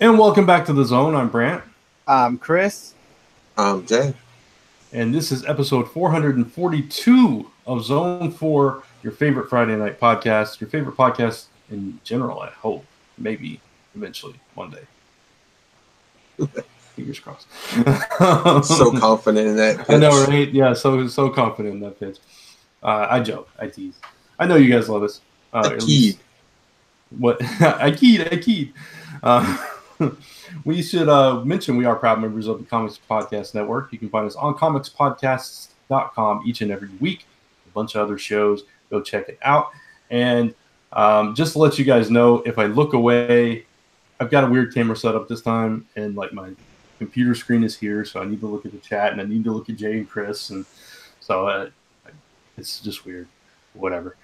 And welcome back to The Zone. I'm Brant. I'm Chris. I'm Jay. And this is episode 442 of Zone 4, your favorite Friday night podcast, your favorite podcast in general, I hope. Maybe eventually one day. Fingers crossed. So confident in that pitch. I know, right? Yeah, so confident in that pitch. I joke. I tease. I know you guys love us. I keyed. What? I keyed. We should mention we are proud members of the Comics Podcast Network. You can find us on comicspodcasts.com each and every week. A bunch of other shows. Go check it out. And just to let you guys know, if I look away, I've got a weird camera setup this time, and like my computer screen is here, so I need to look at the chat, and I need to look at Jay and Chris, and so it's just weird. Whatever.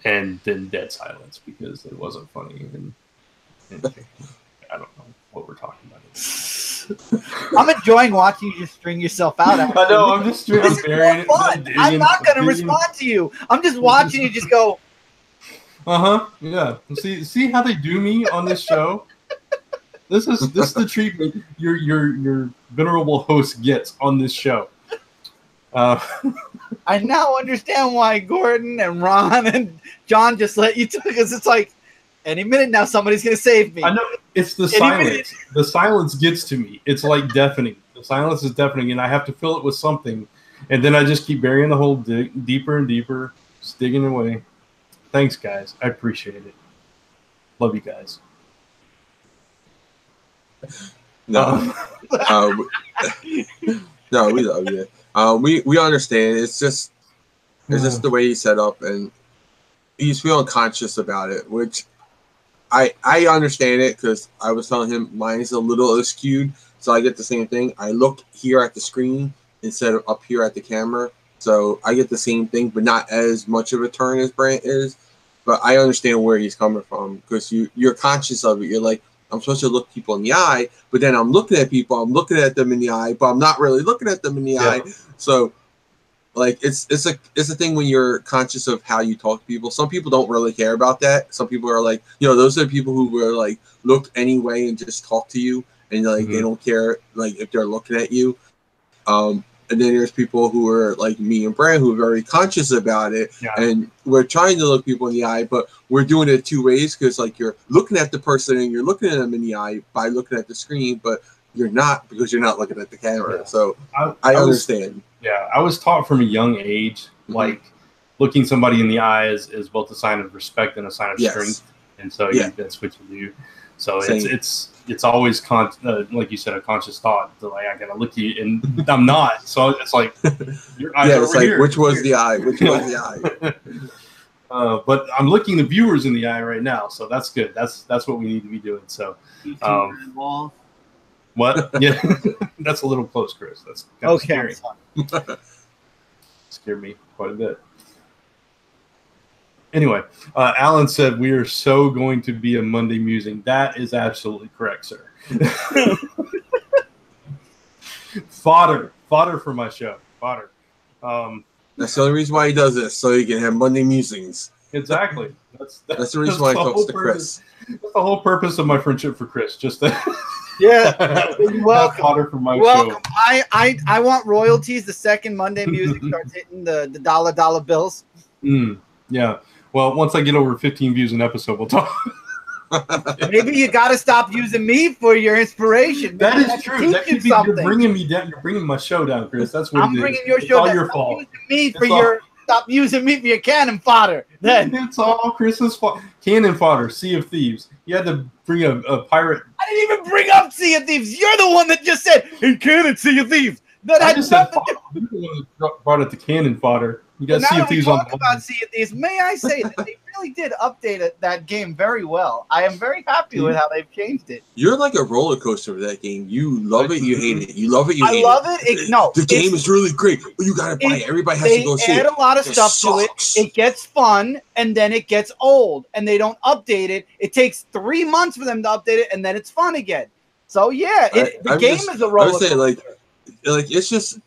And then dead silence because it wasn't funny, and I don't know what we're talking about. I'm enjoying watching you just string yourself out. I know, I'm just fun. I'm not going to respond to you. I'm just watching you just go. Yeah. See how they do me on this show. This is the treatment your venerable host gets on this show. I now understand why Gordon and Ron and John just let you talk, because it's like any minute now somebody's going to save me. I know, it's the silence. The silence gets to me. It's like deafening. The silence is deafening, and I have to fill it with something, and then I just keep burying the hole deeper and deeper, just digging away. Thanks, guys. I appreciate it. Love you guys. No, no, we love you. We understand. It's just the way he's set up, and he's feeling conscious about it, which I understand it, because I was telling him mine's a little skewed, so I get the same thing. I look here at the screen instead of up here at the camera, so I get the same thing, but not as much of a turn as Brant is. But I understand where he's coming from, because you're conscious of it. You're like, I'm supposed to look people in the eye, but then I'm looking at people, I'm looking at them in the eye, but I'm not really looking at them in the eye. So, like, it's a thing when you're conscious of how you talk to people. Some people don't really care about that. Some people are like, those are the people who will like look anyway and just talk to you, and like they don't care like if they're looking at you. And then there's people who are like me and Brand, who are very conscious about it. Yeah. And we're trying to look people in the eye, but we're doing it two ways, because like you're looking at the person and you're looking at them in the eye by looking at the screen, but you're not, because you're not looking at the camera. Yeah. So I understand. I was taught from a young age, like looking somebody in the eye is both a sign of respect and a sign of strength. And so that's what you do. So it's always like you said, a conscious thought to like, I gotta look at you, and I'm not. So it's like your eyes it's like here. Which was the eye? Which was the eye? But I'm looking the viewers in the eye right now, so that's good. That's what we need to be doing. So, what? Yeah, that's a little close, Chris. That's kind of scary. Scared me quite a bit. Anyway, Alan said we are so going to be a Monday musing. That is absolutely correct, sir. Fodder for my show. Fodder. That's the only reason why he does this, so he can have Monday musings. Exactly. That's the reason why he talks to Chris. That's the whole purpose of my friendship for Chris. Just that. Yeah. Welcome. Fodder for my show. I want royalties the second Monday music starts hitting the dollar bills. Yeah. Well, once I get over 15 views an episode, we'll talk. Maybe you got to stop using me for your inspiration. That is true. That could be, you're bringing me down. You're bringing my show down, Chris. That's what I'm bringing your show down. Your fault. Stop using me for your cannon fodder. Then it's all Chris's fault. Cannon fodder. Sea of Thieves. You had to bring a pirate. I didn't even bring up Sea of Thieves. You're the one that just said, "Hey, cannon, Sea of Thieves." That I just said you're the one that brought it to cannon fodder. You got Sea of Thieves on. Talk about Sea of Thieves. May I say that they really did update that game very well. I am very happy with how they've changed it. You're like a roller coaster with that game. You love it, you hate it. You love it, you hate it. I love it. No, the game is really great, but you gotta buy it. Everybody has to go see it. They add a lot of stuff to it. It gets fun, and then it gets old, and they don't update it. It takes 3 months for them to update it, and then it's fun again. So yeah, the game is a roller coaster. Like it's just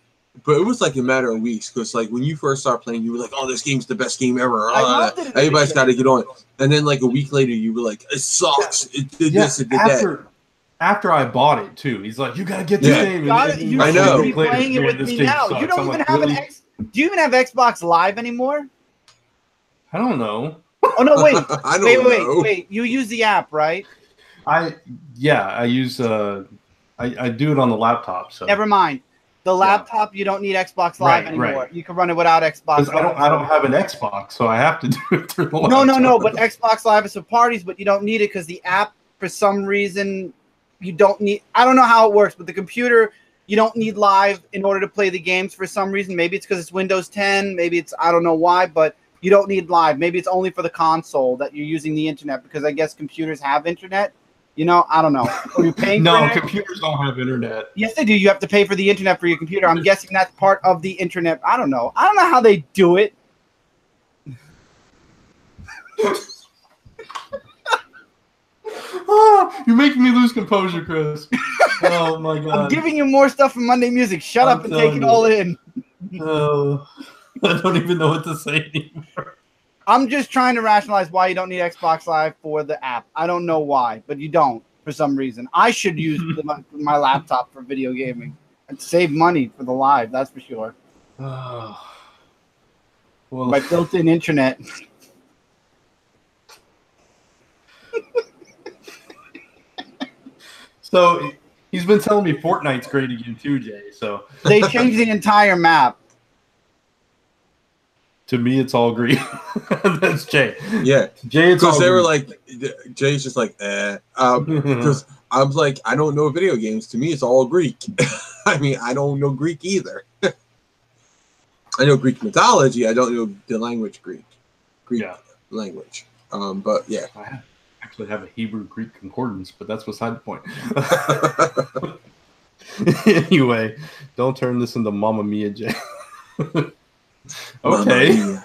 But it was like a matter of weeks because, like, when you first started playing, you were like, "Oh, this game's the best game ever." I loved it. Everybody's got to get on it. And then, like, a week later, you were like, "It sucks. It did this. It did that." After I bought it too, he's like, "You gotta get this game." You I know. Be playing it with me now. You don't even have an X. Do you even have Xbox Live anymore? I don't know. Oh no! Wait, I don't know. wait. You use the app, right? I use I do it on the laptop. So never mind. The laptop, you don't need Xbox Live anymore. Right. You can run it without Xbox Live. I don't have an Xbox, so I have to do it through the laptop. No. But Xbox Live is for parties, but you don't need it because the app, for some reason, you don't need. I don't know how it works, but the computer, you don't need Live in order to play the games for some reason. Maybe it's because it's Windows 10. Maybe it's, I don't know why, but you don't need Live. Maybe it's only for the console that you're using the internet, because I guess computers have internet. You know, I don't know. Are you paying no, for computers don't have internet. Yes, they do. You have to pay for the internet for your computer. I'm guessing that's part of the internet. I don't know. I don't know how they do it. You're making me lose composure, Chris. Oh, my God. I'm giving you more stuff from Monday Music. Shut up and take it all in. Oh, I don't even know what to say anymore. I'm just trying to rationalize why you don't need Xbox Live for the app. I don't know why, but you don't for some reason. I should use my laptop for video gaming and save money for the Live. That's for sure. Well, my built-in internet. So he's been telling me Fortnite's great again too, Jay. So they changed the entire map. To me, it's all green. That's Jay. Yeah, Jay. It's all they green. were like, Jay's just like, because I'm like, I don't know video games. To me, it's all Greek. I mean, I don't know Greek either. I know Greek mythology. I don't know the language Greek language. But yeah, I actually have a Hebrew-Greek concordance, but that's beside the point. Anyway, don't turn this into Mamma Mia, Jay. Okay.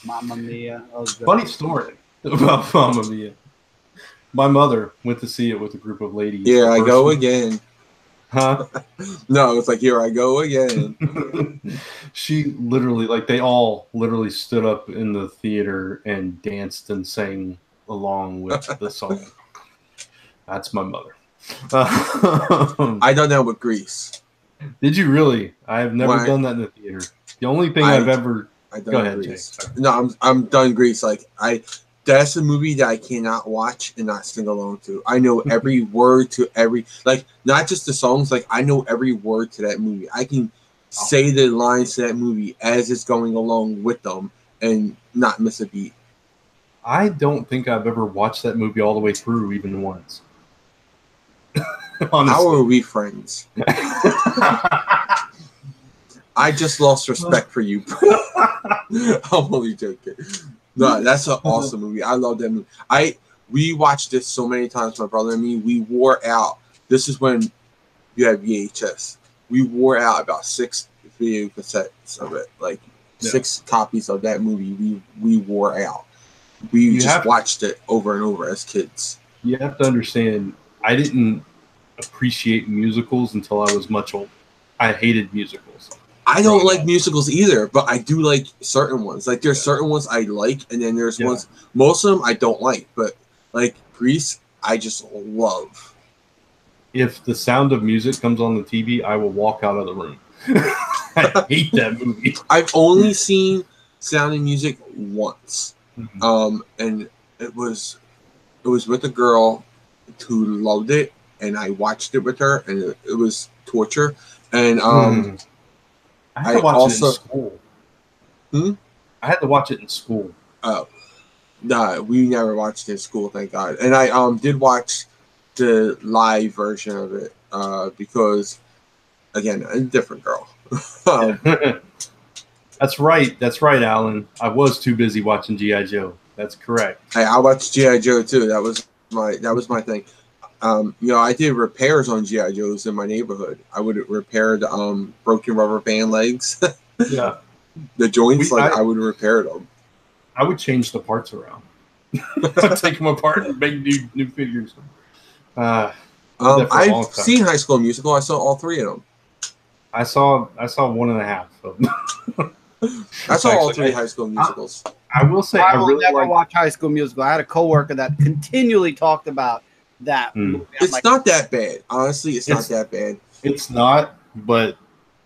Mamma Mia. Oh, funny story about Mamma Mia. My mother went to see it with a group of ladies. Here I go again. Huh? No, it's like, here I go again. She literally, like, they all literally stood up in the theater and danced and sang along with the song. That's my mother. I done that with Grease. Did you really? I have never done that in the theater. The only thing I've ever. Go ahead, Grease. Jay. No, I'm done Grease. Like, that's a movie that I cannot watch and not sing along to. I know every word to every, like, not just the songs. Like, I know every word to that movie. I can say the lines to that movie as it's going along with them and not miss a beat. I don't think I've ever watched that movie all the way through, even once. How are we friends? I just lost respect for you. I'm only joking. No, that's an awesome movie. I love that movie. We watched this so many times, my brother and me. We wore out. This is when you had VHS. We wore out about 6 video cassettes of it, like 6 copies of that movie. We wore out. We just watched it over and over as kids. You have to understand, I didn't appreciate musicals until I was much older. I hated musicals. I don't like musicals either, but I do like certain ones. Like, there's certain ones I like, and then there's ones, most of them I don't like, but like Grease, I just love. If the Sound of Music comes on the TV, I will walk out of the room. I hate that movie. I've only seen Sound of Music once. And it was with a girl who loved it, and I watched it with her, and it was torture. And I had to watch it in school. I had to watch it in school. Oh, no, we never watched it in school, thank God. And I did watch the live version of it because, again, a different girl. That's right, Alan. I was too busy watching G.I. Joe. That's correct. Hey, I watched G.I. Joe too. That was my thing. I did repairs on G.I. Joes in my neighborhood. I would repair the broken rubber band legs. Yeah. The joints, I would repair them. I would change the parts around. I'd take them apart and make new figures. I've seen High School Musical. I saw all 3 of them. I saw 1.5 of them. I saw all 3 High School Musicals. I will say I will really never watch High School Musical. I had a coworker that continually talked about that movie. It's not that bad. Honestly, it's not that bad. It's not, but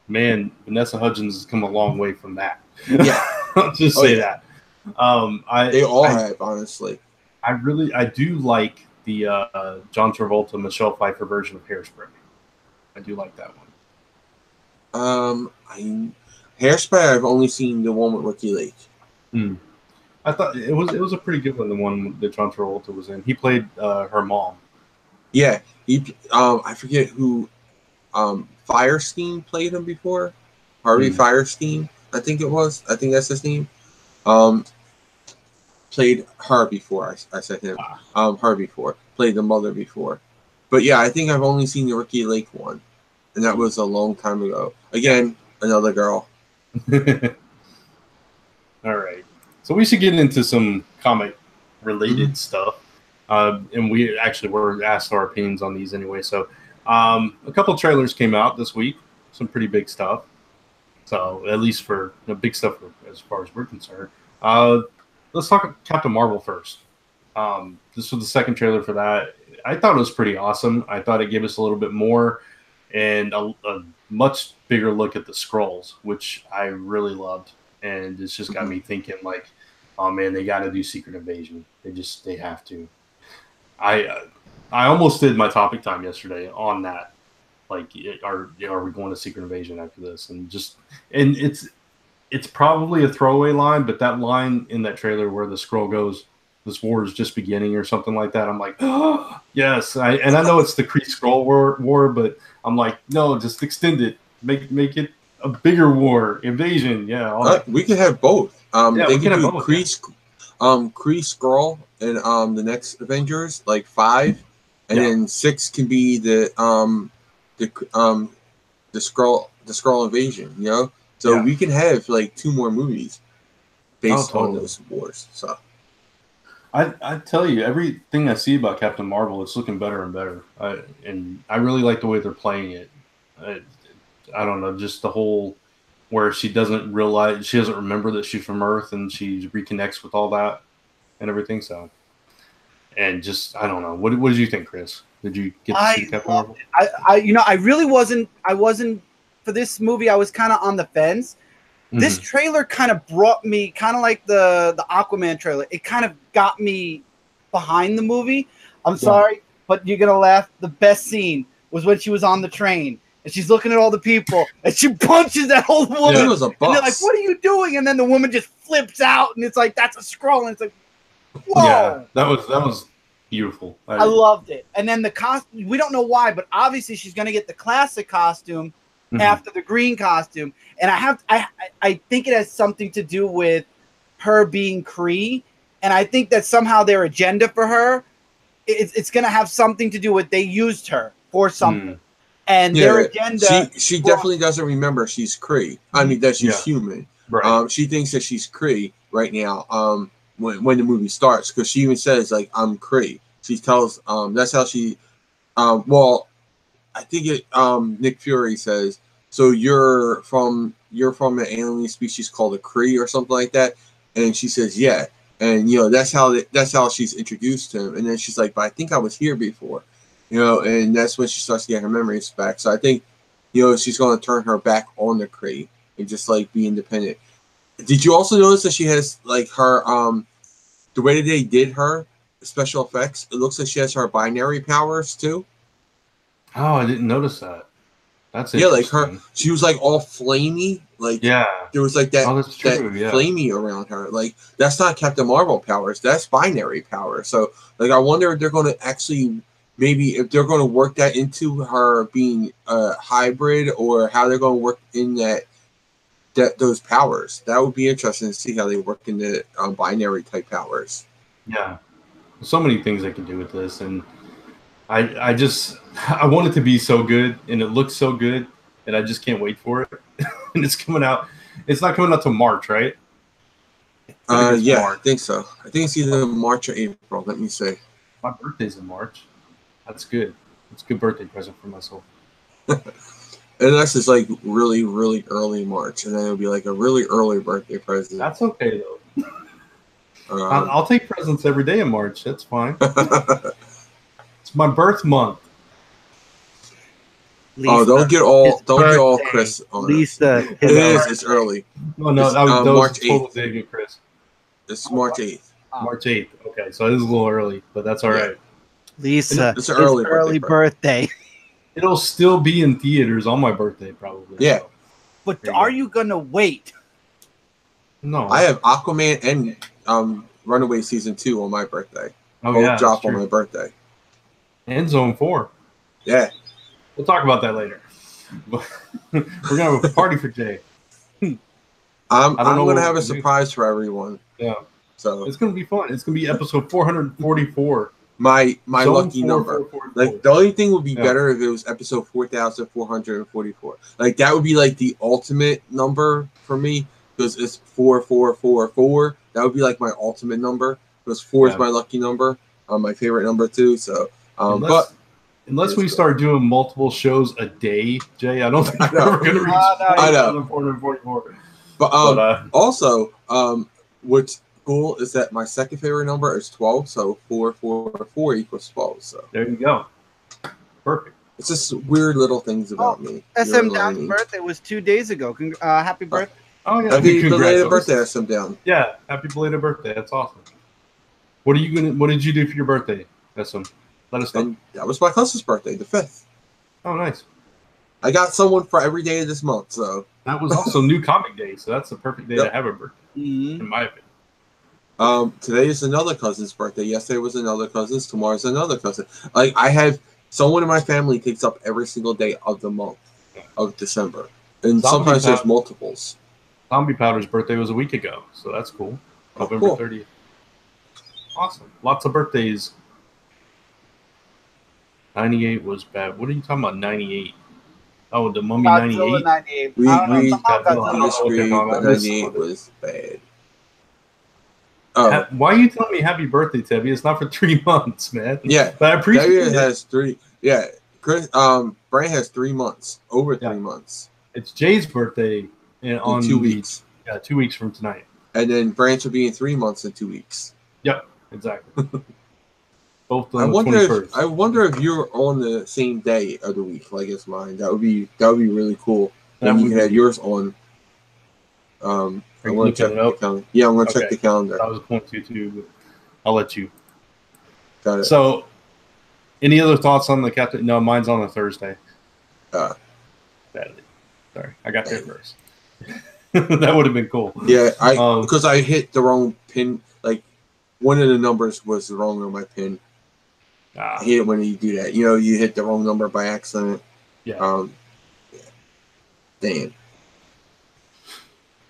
man, Vanessa Hudgens has come a long way from that. Yeah. I'll just say that. They all have, honestly. I do like the John Travolta, Michelle Pfeiffer version of Hairspray. I do like that one. Hairspray, I've only seen the one with Ricky Lake. I thought it was a pretty good one. The one that John Travolta was in. He played her mom. Yeah, I forget who. Firestein played him before. Harvey Firestein, I think it was. I think that's his name. Played her before. I said him. Her before. Played the mother before. But yeah, I think I've only seen the Ricky Lake one, and that was a long time ago. Again, another girl. All right. So we should get into some comic-related stuff. And we actually were asked our opinions on these anyway. So a couple trailers came out this week. Some pretty big stuff. So at least for big stuff as far as we're concerned. Let's talk Captain Marvel first. This was the second trailer for that. I thought it was pretty awesome. I thought it gave us a little bit more and a much bigger look at the Skrulls, which I really loved. And it's just got me thinking, like, oh man, they got to do Secret Invasion. They have to. I almost did my topic time yesterday on that. Like, are we going to Secret Invasion after this? And it's probably a throwaway line, but that line in that trailer where the Skrull goes, "This war is just beginning," or something like that. I'm like, oh yes. I know it's the Kree Skrull war, but I'm like, no, just extend it. Make it a bigger war, invasion. Yeah, we can have both. They can do both, Kree Skrull in the next Avengers, like 5, and then 6 can be the Skrull invasion. You know, so we can have like 2 more movies based on those wars. So I tell you, everything I see about Captain Marvel, it's looking better and better. And I really like the way they're playing it. I don't know, just the whole where she doesn't remember that she's from Earth, and she reconnects with all that and everything. So, and just I don't know. What did you think, Chris? Did you get to see Captain Marvel? I really wasn't. I wasn't for this movie. I was kind of on the fence. This trailer kind of brought me, kind of like the Aquaman trailer. It kind of got me behind the movie. I'm sorry, but you're gonna laugh. The best scene was when she was on the train and she's looking at all the people and she punches that old woman. Yeah, it was a bus. And they're like, "What are you doing?" And then the woman just flips out, and it's like, "That's a Skrull." And it's like, whoa. Yeah, that was beautiful. I loved it. And then the costume, we don't know why, but obviously she's gonna get the classic costume after the green costume. And I think it has something to do with her being Kree, and I think that somehow their agenda for her, it's going to have something to do with they used her for something, and their agenda. She definitely doesn't remember she's Kree. I mean that she's human. Right. She thinks that she's Kree right now. When the movie starts, because she even says like I'm Kree. She tells that's how she. Well, I think Nick Fury says, so you're from an alien species called a Kree or something like that, and she says yeah, and that's how she's introduced to him, and then she's like, but I think I was here before, and that's when she starts to get her memories back. So I think she's going to turn her back on the Kree and just like be independent. Did you also notice that she has like her the way that they did her special effects? It looks like she has her binary powers too. Oh, I didn't notice that. That's like she was like all flamey, like there was like that flamey around her. Like that's not Captain Marvel powers, that's binary power. So like I wonder if they're going to actually if they're going to work that into her being a hybrid, or how they're going to work in those powers. That would be interesting to see how they work in the binary type powers. Yeah, so many things they can do with this, and I want it to be so good, and it looks so good, and I just can't wait for it. And it's coming out. It's not coming out till March, right? March. I think so. I think it's either March or April. Let me see. My birthday's in March. That's good. It's a good birthday present for myself. Unless it's like really, really early March, and then it'll be like a really early birthday present. That's okay though. I'll take presents every day in March. That's fine. It's my birth month. Lisa, don't get all Chris on Lisa, it is. It's early. No, that was March total dig at Chris. It's March 8th. March 8th. Okay, so it is a little early, but that's all right. Lisa, it's an early birthday. It'll still be in theaters on my birthday, probably. Yeah. So. But are you gonna wait? No. I have Aquaman and Runaway Season 2 on my birthday. Both drop on my birthday. And Zone 4. Yeah. We'll talk about that later. We're gonna have a party for Jay. I'm gonna have a surprise for everyone. Yeah. So it's gonna be fun. It's gonna be episode 444. My lucky number. Like the only thing would be better if it was episode 4444. Like that would be like the ultimate number for me because it's 4444. That would be like my ultimate number because 4 is my lucky number. My favorite number too. So unless we start doing multiple shows a day, Jay, I don't think we're ever gonna reach. I know. 444. But also what's cool is that my second favorite number is 12, so 444 equals 12. So there you go. Perfect. It's just weird little things about me. SM Down's birthday was 2 days ago. Happy birthday! Oh yeah, happy belated birthday, SM Down. Yeah, happy belated birthday. That's awesome. What did you do for your birthday, SM? Let us know. And that was my cousin's birthday, the 5th. Oh, nice. I got someone for every day of this month, so that was also New Comic Day, so that's the perfect day to have a birthday, in my opinion. Today is another cousin's birthday. Yesterday was another cousin's. Tomorrow's another cousin. Like I have someone in my family takes up every single day of the month of December, and sometimes there's multiples. Zombie Powder's birthday was a week ago, so that's cool. November 30th. Awesome. Lots of birthdays. 98 was bad. What are you talking about? 98. Oh, the Mummy 98. 98. We disagree, but 98 was bad. Why are you telling me happy birthday, Tebby? It's not for 3 months, man. Yeah, but I appreciate it. Has 3. Yeah, Chris. Brian has 3 months. Over 3 months. It's Jay's birthday in 2 weeks. Yeah, 2 weeks from tonight. And then Branch will be in 3 months in 2 weeks. Yep, exactly. Both on the 21st. I wonder if you're on the same day of the week like it's mine. That would be really cool. And you can have yours on. I want to check the calendar. Yeah, I'm going to check the calendar. I was going to too, but I'll let you. Got it. So, any other thoughts on the Captain? No, mine's on a Thursday. Badly. Sorry, I got there first. That would have been cool. Yeah, because I hit the wrong pin. Like one of the numbers was wrong on my pin. I hate it when you do that. You hit the wrong number by accident. Yeah. Damn.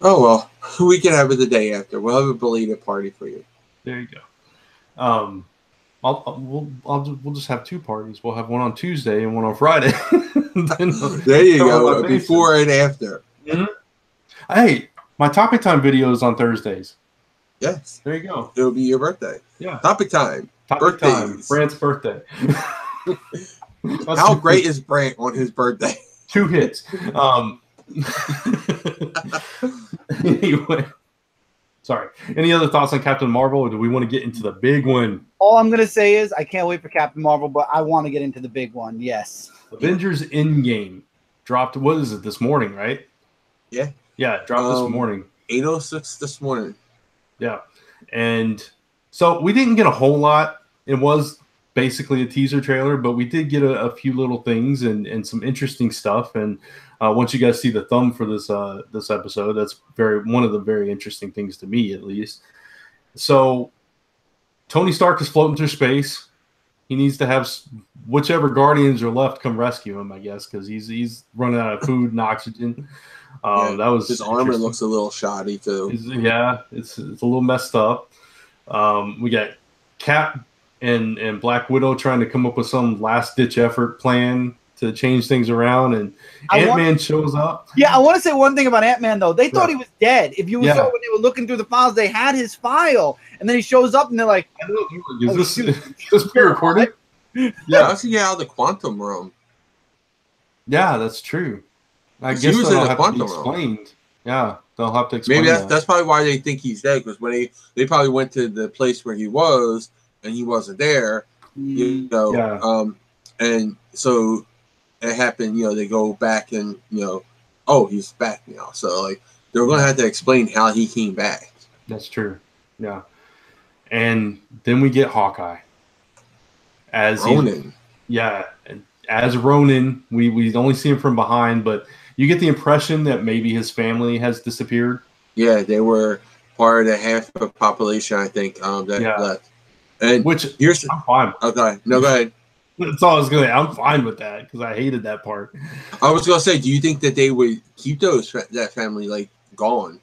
Oh well, we can have it the day after. We'll have a belated party for you. There you go. We'll just have 2 parties. We'll have one on Tuesday and one on Friday. There you go. Before and after. Mm-hmm. Hey, my Topic Time video is on Thursdays. Yes. There you go. It'll be your birthday. Yeah. Topic Time. Topic Time. Brant's birthday. How great is Brant on his birthday? 2 hits. Anyway. Sorry. Any other thoughts on Captain Marvel, or do we want to get into the big one? All I'm going to say is I can't wait for Captain Marvel, but I want to get into the big one. Yes. Avengers Endgame dropped, what is it, this morning, right? Yeah. Yeah, it dropped this morning. 8:06 this morning. Yeah. And so we didn't get a whole lot. It was basically a teaser trailer, but we did get a few little things and some interesting stuff. And once you guys see the thumb for this episode, that's one of the very interesting things to me, at least. So Tony Stark is floating through space. He needs to have whichever Guardians are left come rescue him, I guess, because he's running out of food and oxygen. That was his armor looks a little shoddy too. It's a little messed up. We got Cap and Black Widow trying to come up with some last ditch effort plan to change things around, and Ant-Man shows up. Yeah, I want to say one thing about Ant-Man though. They thought he was dead. If you saw when they were looking through the files, they had his file, and then he shows up, and they're like, "Is this pre-recorded?" Yeah, I see out of the quantum realm. Yeah, that's true. I He guess was that'll in the have to be quantum realm. explained. Yeah, they'll have to explain Maybe that. that's probably why they think he's dead, because when they probably went to the place where he was and he wasn't there, you know, Yeah. and so it happened. You know, they go back and oh, he's back now. So like they're going to have to explain how he came back. That's true. Yeah. And then we get Hawkeye as Ronin. As Ronin. We only see him from behind, but you get the impression that maybe his family has disappeared. Yeah, they were part of the half of the population, I think, that left. And which I'm fine with. Okay, no, go ahead. That's all I was gonna. I'm fine with that because I hated that part. I was gonna say, do you think that they would keep that family like gone?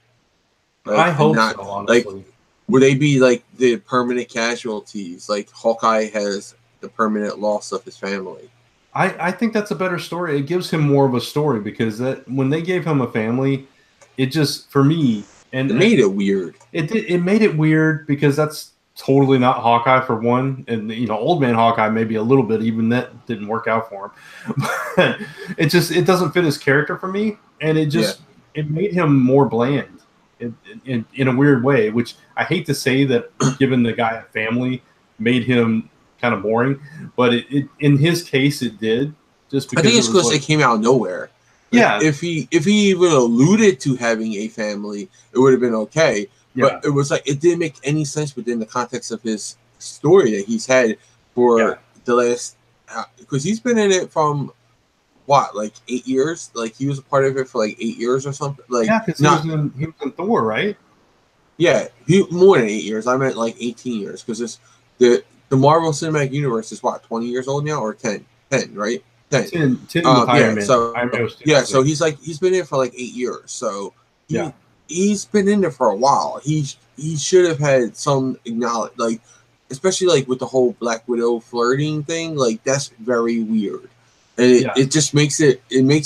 Like, I hope so. Honestly, like, would they be like the permanent casualties? Like Hawkeye has the permanent loss of his family. I think that's a better story. It gives him more of a story because that when they gave him a family, it just for me and it made it weird. It made it weird because that's totally not Hawkeye for one, and Old Man Hawkeye maybe a little bit. Even that didn't work out for him. But it doesn't fit his character for me, and it made him more bland in a weird way. Which I hate to say that, given the guy a family, made him kind of boring, but it in his case it did. Just because I think it's because it came out of nowhere. Yeah, if he even alluded to having a family, it would have been okay. But it was like it didn't make any sense within the context of his story that he's had for the last, because he's been in it from what, like 8 years? Like he was a part of it for like 8 years or something. Like because he was in Thor, right? Yeah, he more than 8 years. I meant like 18 years because the Marvel Cinematic Universe is what, 20 years old now, or 10, right? 10 with Iron Man. So Iron Man so he's been in for like 8 years. So he's been in there for a while. He should have had some acknowledge, like, especially like with the whole Black Widow flirting thing. Like that's very weird, and it just makes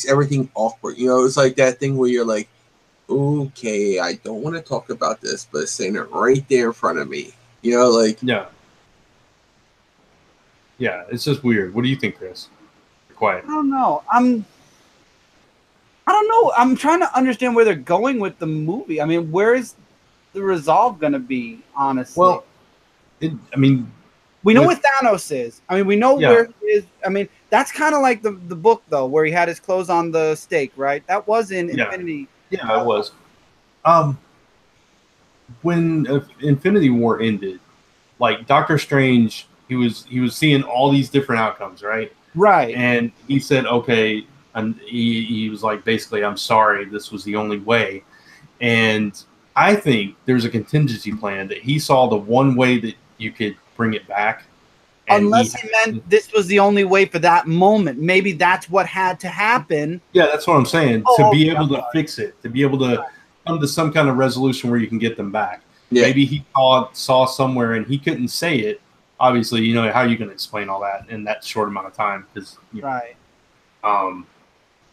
everything awkward. It's like that thing where you're like, okay, I don't want to talk about this, but it's saying it right there in front of me. Yeah, it's just weird. What do you think, Chris? You're quiet. I don't know. I don't know. I'm trying to understand where they're going with the movie. I mean, where is the resolve going to be, honestly? Well, we know what Thanos is. I mean, we know where he is. I mean, that's kind of like the book, though, where he had his clothes on the stake, right? That was in Infinity. Yeah, it was. When Infinity War ended, like Doctor Strange, he was seeing all these different outcomes, right? Right. And he said, okay, and he was like, basically, I'm sorry, this was the only way. And I think there's a contingency plan that he saw the one way that you could bring it back. Unless he meant this was the only way for that moment. Maybe that's what had to happen. Yeah, that's what I'm saying. To be able to fix it, to be able to come to some kind of resolution where you can get them back. Yeah. Maybe he saw somewhere and he couldn't say it. Obviously, how are you going to explain all that in that short amount of time? Because right.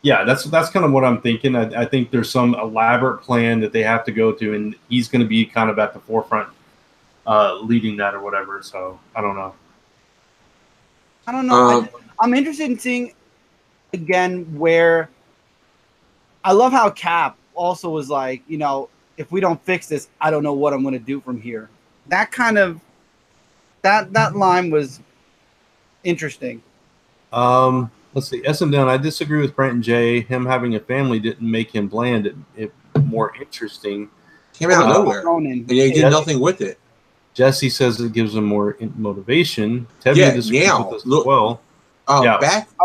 Yeah, that's kind of what I'm thinking. I think there's some elaborate plan that they have to go to, and he's going to be kind of at the forefront, leading that or whatever. So I don't know. I'm interested in seeing again where. I love how Cap also was like, if we don't fix this, I don't know what I'm going to do from here. That kind of that line was interesting. Let's see. SM Down. I disagree with Brent and Jay. Him having a family didn't make him bland. It more interesting. Came out of nowhere, and he did nothing with it. Jesse says it gives him more motivation. Tevye disagrees with us as well. Are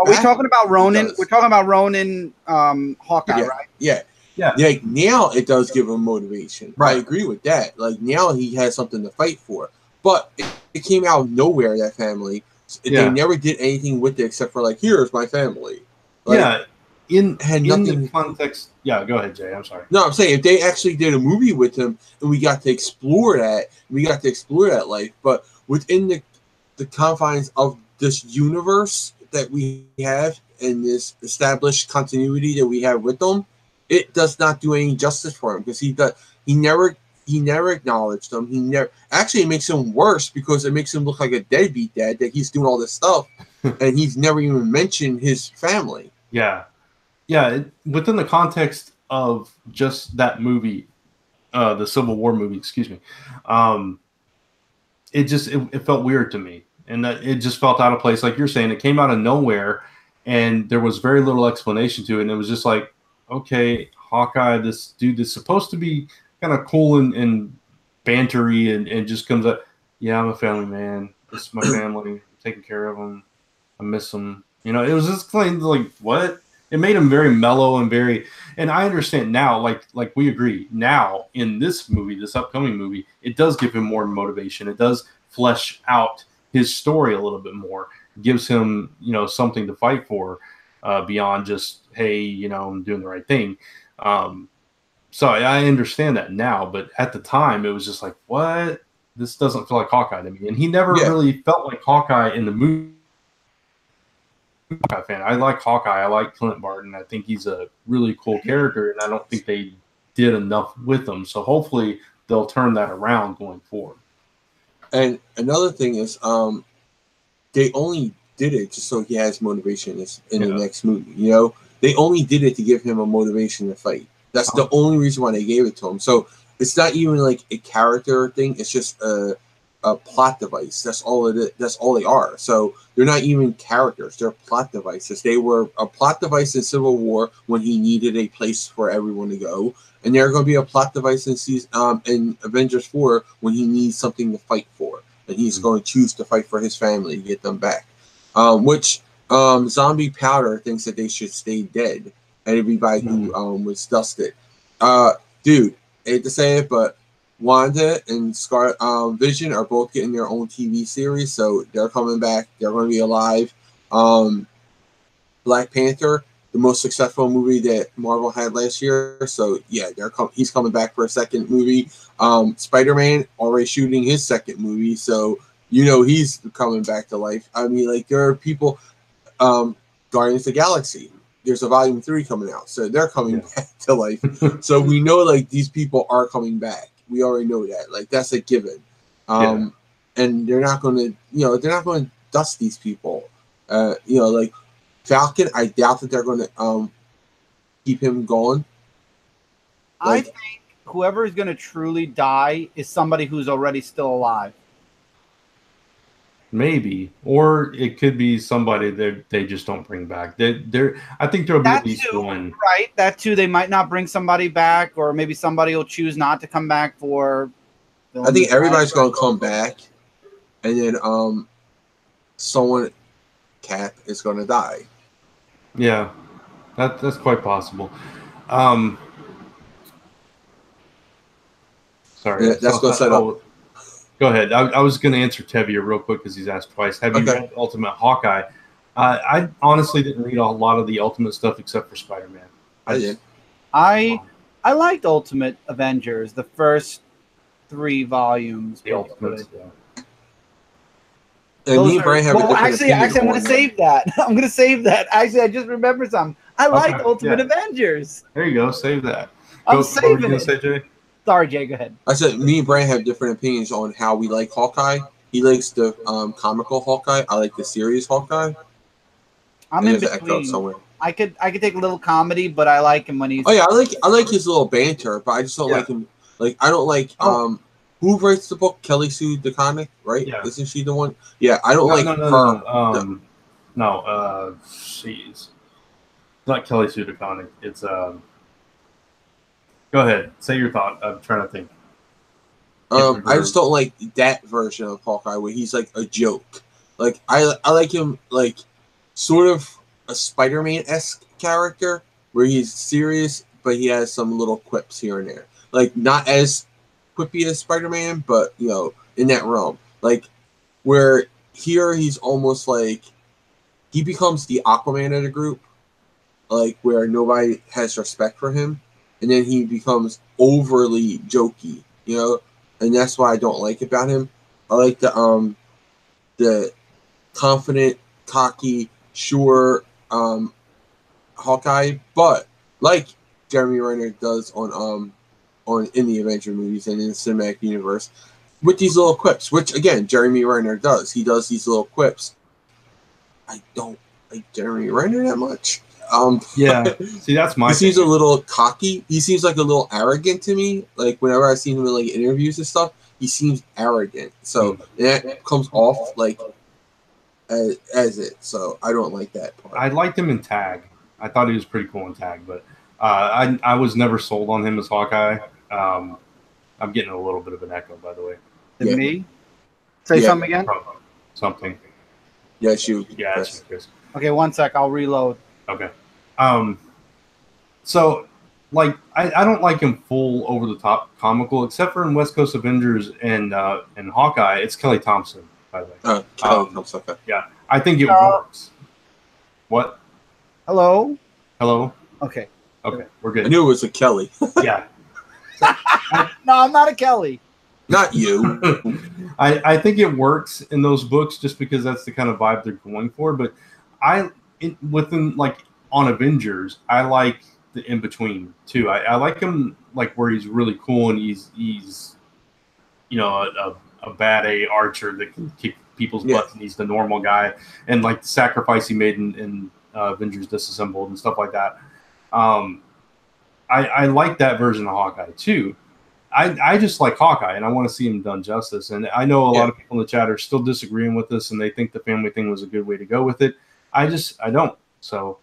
we talking about Ronin? We're talking about Ronin, Hawkeye, right? Yeah. Like now, it does give him motivation. Right. I agree with that. Like now, he has something to fight for. But it came out of nowhere. That family. They never did anything with it except for like, here's my family. Like, in the context. Yeah, go ahead, Jay. I'm sorry. No, I'm saying if they actually did a movie with him and we got to explore that life, but within the confines of this universe that we have and this established continuity that we have with them, it does not do any justice for him because he never acknowledged them. It makes him worse because it makes him look like a deadbeat dad that he's doing all this stuff and he's never even mentioned his family. Yeah, within the context of just that movie, the Civil War movie, excuse me, it felt weird to me, and that it just felt out of place. Like you're saying, it came out of nowhere, and there was very little explanation to it, and it was just like, okay, Hawkeye, this dude that's supposed to be kind of cool and bantery, and just comes up, yeah, I'm a family man. This is my family. I'm taking care of them. I miss them. You know, it was just like what? It made him very mellow and very. And I understand now, like we agree now in this movie, this upcoming movie, it does give him more motivation. It does flesh out his story a little bit more. It gives him, you know, something to fight for beyond just, hey, you know, I'm doing the right thing. So I understand that now, but at the time, it was just like, what? This doesn't feel like Hawkeye to me. And he never really felt like Hawkeye in the movie. Hawkeye fan. I like Hawkeye. I like Clint Barton. I think he's a really cool character, and I don't think they did enough with him. So hopefully they'll turn that around going forward. And another thing is, they only did it just so he has motivation in the next movie. You know, they only did it to give him a motivation to fight. That's the only reason why they gave it to him. So it's not even like a character thing. It's just a plot device. That's all it is. That's all they are. So they're not even characters. They're plot devices. They were a plot device in Civil War when he needed a place for everyone to go, and they're going to be a plot device in Avengers 4 when he needs something to fight for, and he's going to choose to fight for his family to get them back. Zombie Powder thinks that they should stay dead, and everybody who was dusted. Dude, I hate to say it, but Wanda and Vision are both getting their own TV series, so they're coming back. They're going to be alive. Black Panther, the most successful movie that Marvel had last year, so yeah, he's coming back for a second movie. Spider-Man already shooting his second movie, so you know he's coming back to life. I mean, like, there are people. Guardians of the Galaxy, there's a volume 3 coming out, so they're coming back to life. So we know, like, these people are coming back. We already know that. Like, that's a given. And they're not going to, they're not going to dust these people. Like Falcon, I doubt that they're going to keep him going. Like, I think whoever is going to truly die is somebody who's already still alive. Maybe, or it could be somebody that they just don't bring back. I think there'll be at least one. Right, that too. They might not bring somebody back, or maybe somebody will choose not to come back for. I think everybody's going to come back, and then Cap is going to die. Yeah, that's quite possible. Sorry, that's going to set up. Go ahead. I was going to answer Tevye real quick because he's asked twice. Have you read Ultimate Hawkeye? I honestly didn't read a lot of the Ultimate stuff except for Spider-Man. I did. I liked Ultimate Avengers, the first 3 volumes. The Ultimates, And me and Brian have actually, I'm going to save that. I'm going to save that. Actually, I just remembered something. I liked Ultimate Avengers. There you go. Save that. I'm saving it. Say, Jay? Sorry, Jay, go ahead. I said me and Brian have different opinions on how we like Hawkeye. He likes the comical Hawkeye. I like the serious Hawkeye. I'm in between. Somewhere. I could take a little comedy, but I like him when he's. Oh yeah, I like his little banter, but I just don't like him. Like, I don't like who writes the book? Kelly Sue DeConnick, right? Yeah. Isn't she the one? Yeah, I don't like her. No, she's not Kelly Sue DeConnick. It's Go ahead. Say your thought. I'm trying to think. I just don't like that version of Hawkeye where he's like a joke. Like, I like him like sort of a Spider-Man-esque character where he's serious, but he has some little quips here and there. Like, not as quippy as Spider-Man, but, in that realm. Like, where here he's almost like he becomes the Aquaman of the group, like, where nobody has respect for him. And then he becomes overly jokey, and that's why I don't like about him. I like the confident, cocky, sure Hawkeye, but like Jeremy Renner does on in the Avengers movies and in the cinematic universe, with these little quips, which again Jeremy Renner does. He does these little quips. I don't like Jeremy Renner that much. Yeah. See, that's my. He seems thing. a little cocky. He seems like a little arrogant to me. Like whenever I see him in like interviews and stuff, he seems arrogant. So that comes off like as it. So I don't like that part. I liked him in Tag. I thought he was pretty cool in Tag, but I was never sold on him as Hawkeye. I'm getting a little bit of an echo, by the way. To me? Say something again? Something. Yeah, shoot. Yeah, it's you, Chris. Okay, 1 sec. I'll reload. Okay. So, like, I don't like him full over the top comical, except for in West Coast Avengers and Hawkeye. It's Kelly Thompson, by the way. Kelly Thompson. Okay. Yeah, I think it works. What? Hello? Hello? Okay. Okay, we're good. I knew it was a Kelly. Yeah. No, I'm not a Kelly. Not you. I think it works in those books just because that's the kind of vibe they're going for. But within like on Avengers, I like the in between too. I like him like where he's really cool and he's you know a bad A archer that can kick people's butts and he's the normal guy and like the sacrifice he made in Avengers Disassembled and stuff like that. I like that version of Hawkeye too. I just like Hawkeye, and I want to see him done justice. And I know a lot of people in the chat are still disagreeing with this, and they think the family thing was a good way to go with it. I don't. So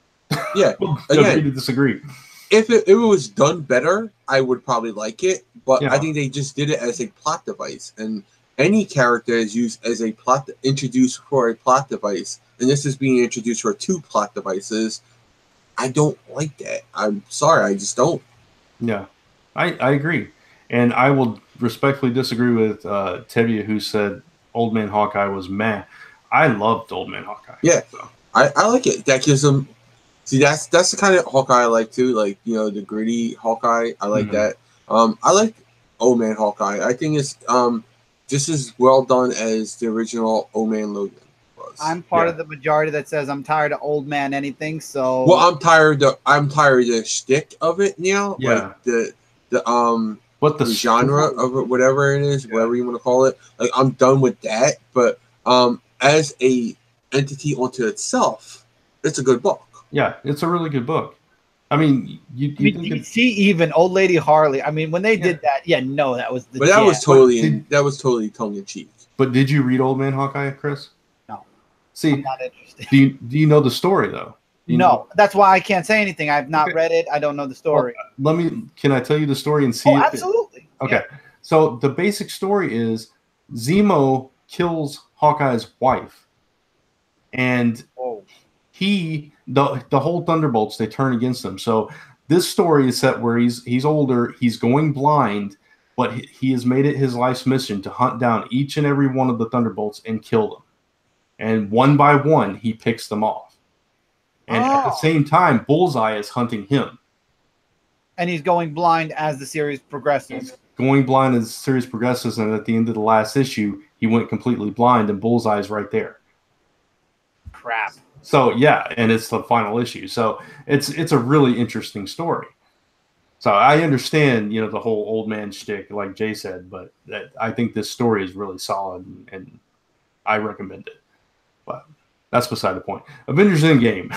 yeah, we'll again, agree to disagree. If it was done better, I would probably like it. But Yeah. I think they just did it as a plot device, and any character is used as a introduced for a plot device, and this is being introduced for 2 plot devices. I don't like that. I'm sorry, I just don't. Yeah, I agree. And I will respectfully disagree with Tevye, who said Old Man Hawkeye was meh. I loved Old Man Hawkeye. Yeah, so. I like it. That gives him. See, that's the kind of Hawkeye I like too. Like, you know, the gritty Hawkeye. I like that. I like Old Man Hawkeye. I think it's just as well done as the original Old Man Logan was. I'm part of the majority that says I'm tired of old man anything. So well, I'm tired of the shtick of it now. Yeah. Like what the genre of it, whatever it is, whatever you want to call it. Like, I'm done with that. But as a entity unto itself, it's a good book. Yeah, it's a really good book. I mean, you see, even Old Lady Harley. I mean, when they did that, that was the. But that was totally tongue in cheek. But did you read Old Man Hawkeye, Chris? No. See, I'm not interested. Do you know the story though? That's why I can't say anything. I've not read it. I don't know the story. Well, can I tell you the story and see? Absolutely. Okay. Yeah. So the basic story is Zemo kills Hawkeye's wife, and the whole Thunderbolts, they turn against him. So this story is set where he's older, he's going blind, but he has made it his life's mission to hunt down each and every one of the Thunderbolts and kill them. And one by one, he picks them off. And at the same time, Bullseye is hunting him. And he's going blind as the series progresses. And at the end of the last issue, he went completely blind, and Bullseye's right there. Crap. So, yeah, and it's the final issue. So it's a really interesting story. So I understand, the whole old man shtick, like Jay said, but I think this story is really solid, and I recommend it. But that's beside the point. Avengers Endgame.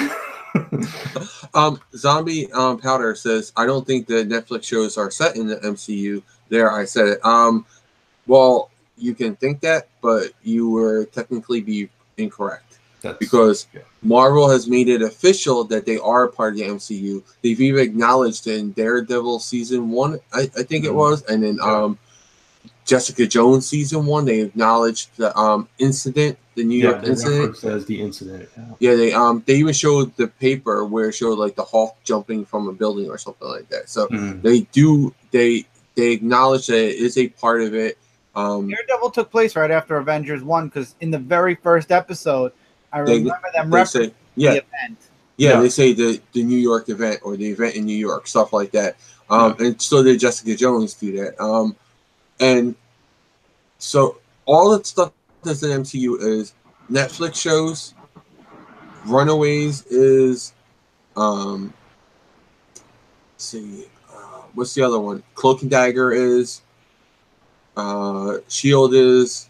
Zombie Powder says, I don't think the Netflix shows are set in the MCU. There, I said it. Well, you can think that, but you were technically be incorrect. Because Marvel has made it official that they are a part of the MCU. They've even acknowledged in Daredevil season 1, I think it was, and then Jessica Jones season 1, they acknowledged the incident, the New York incident. Says the incident. Yeah, they even showed the paper where it showed like the Hulk jumping from a building or something like that. So they acknowledge that it is a part of it. Daredevil took place right after Avengers 1 because in the very first episode, I remember them referencing the event. Yeah, they say the New York event or the event in New York, stuff like that. And so did Jessica Jones do that. And so all the stuff that's in MCU is Netflix shows. Runaways is let's see, what's the other one? Cloak and Dagger is. Shield is.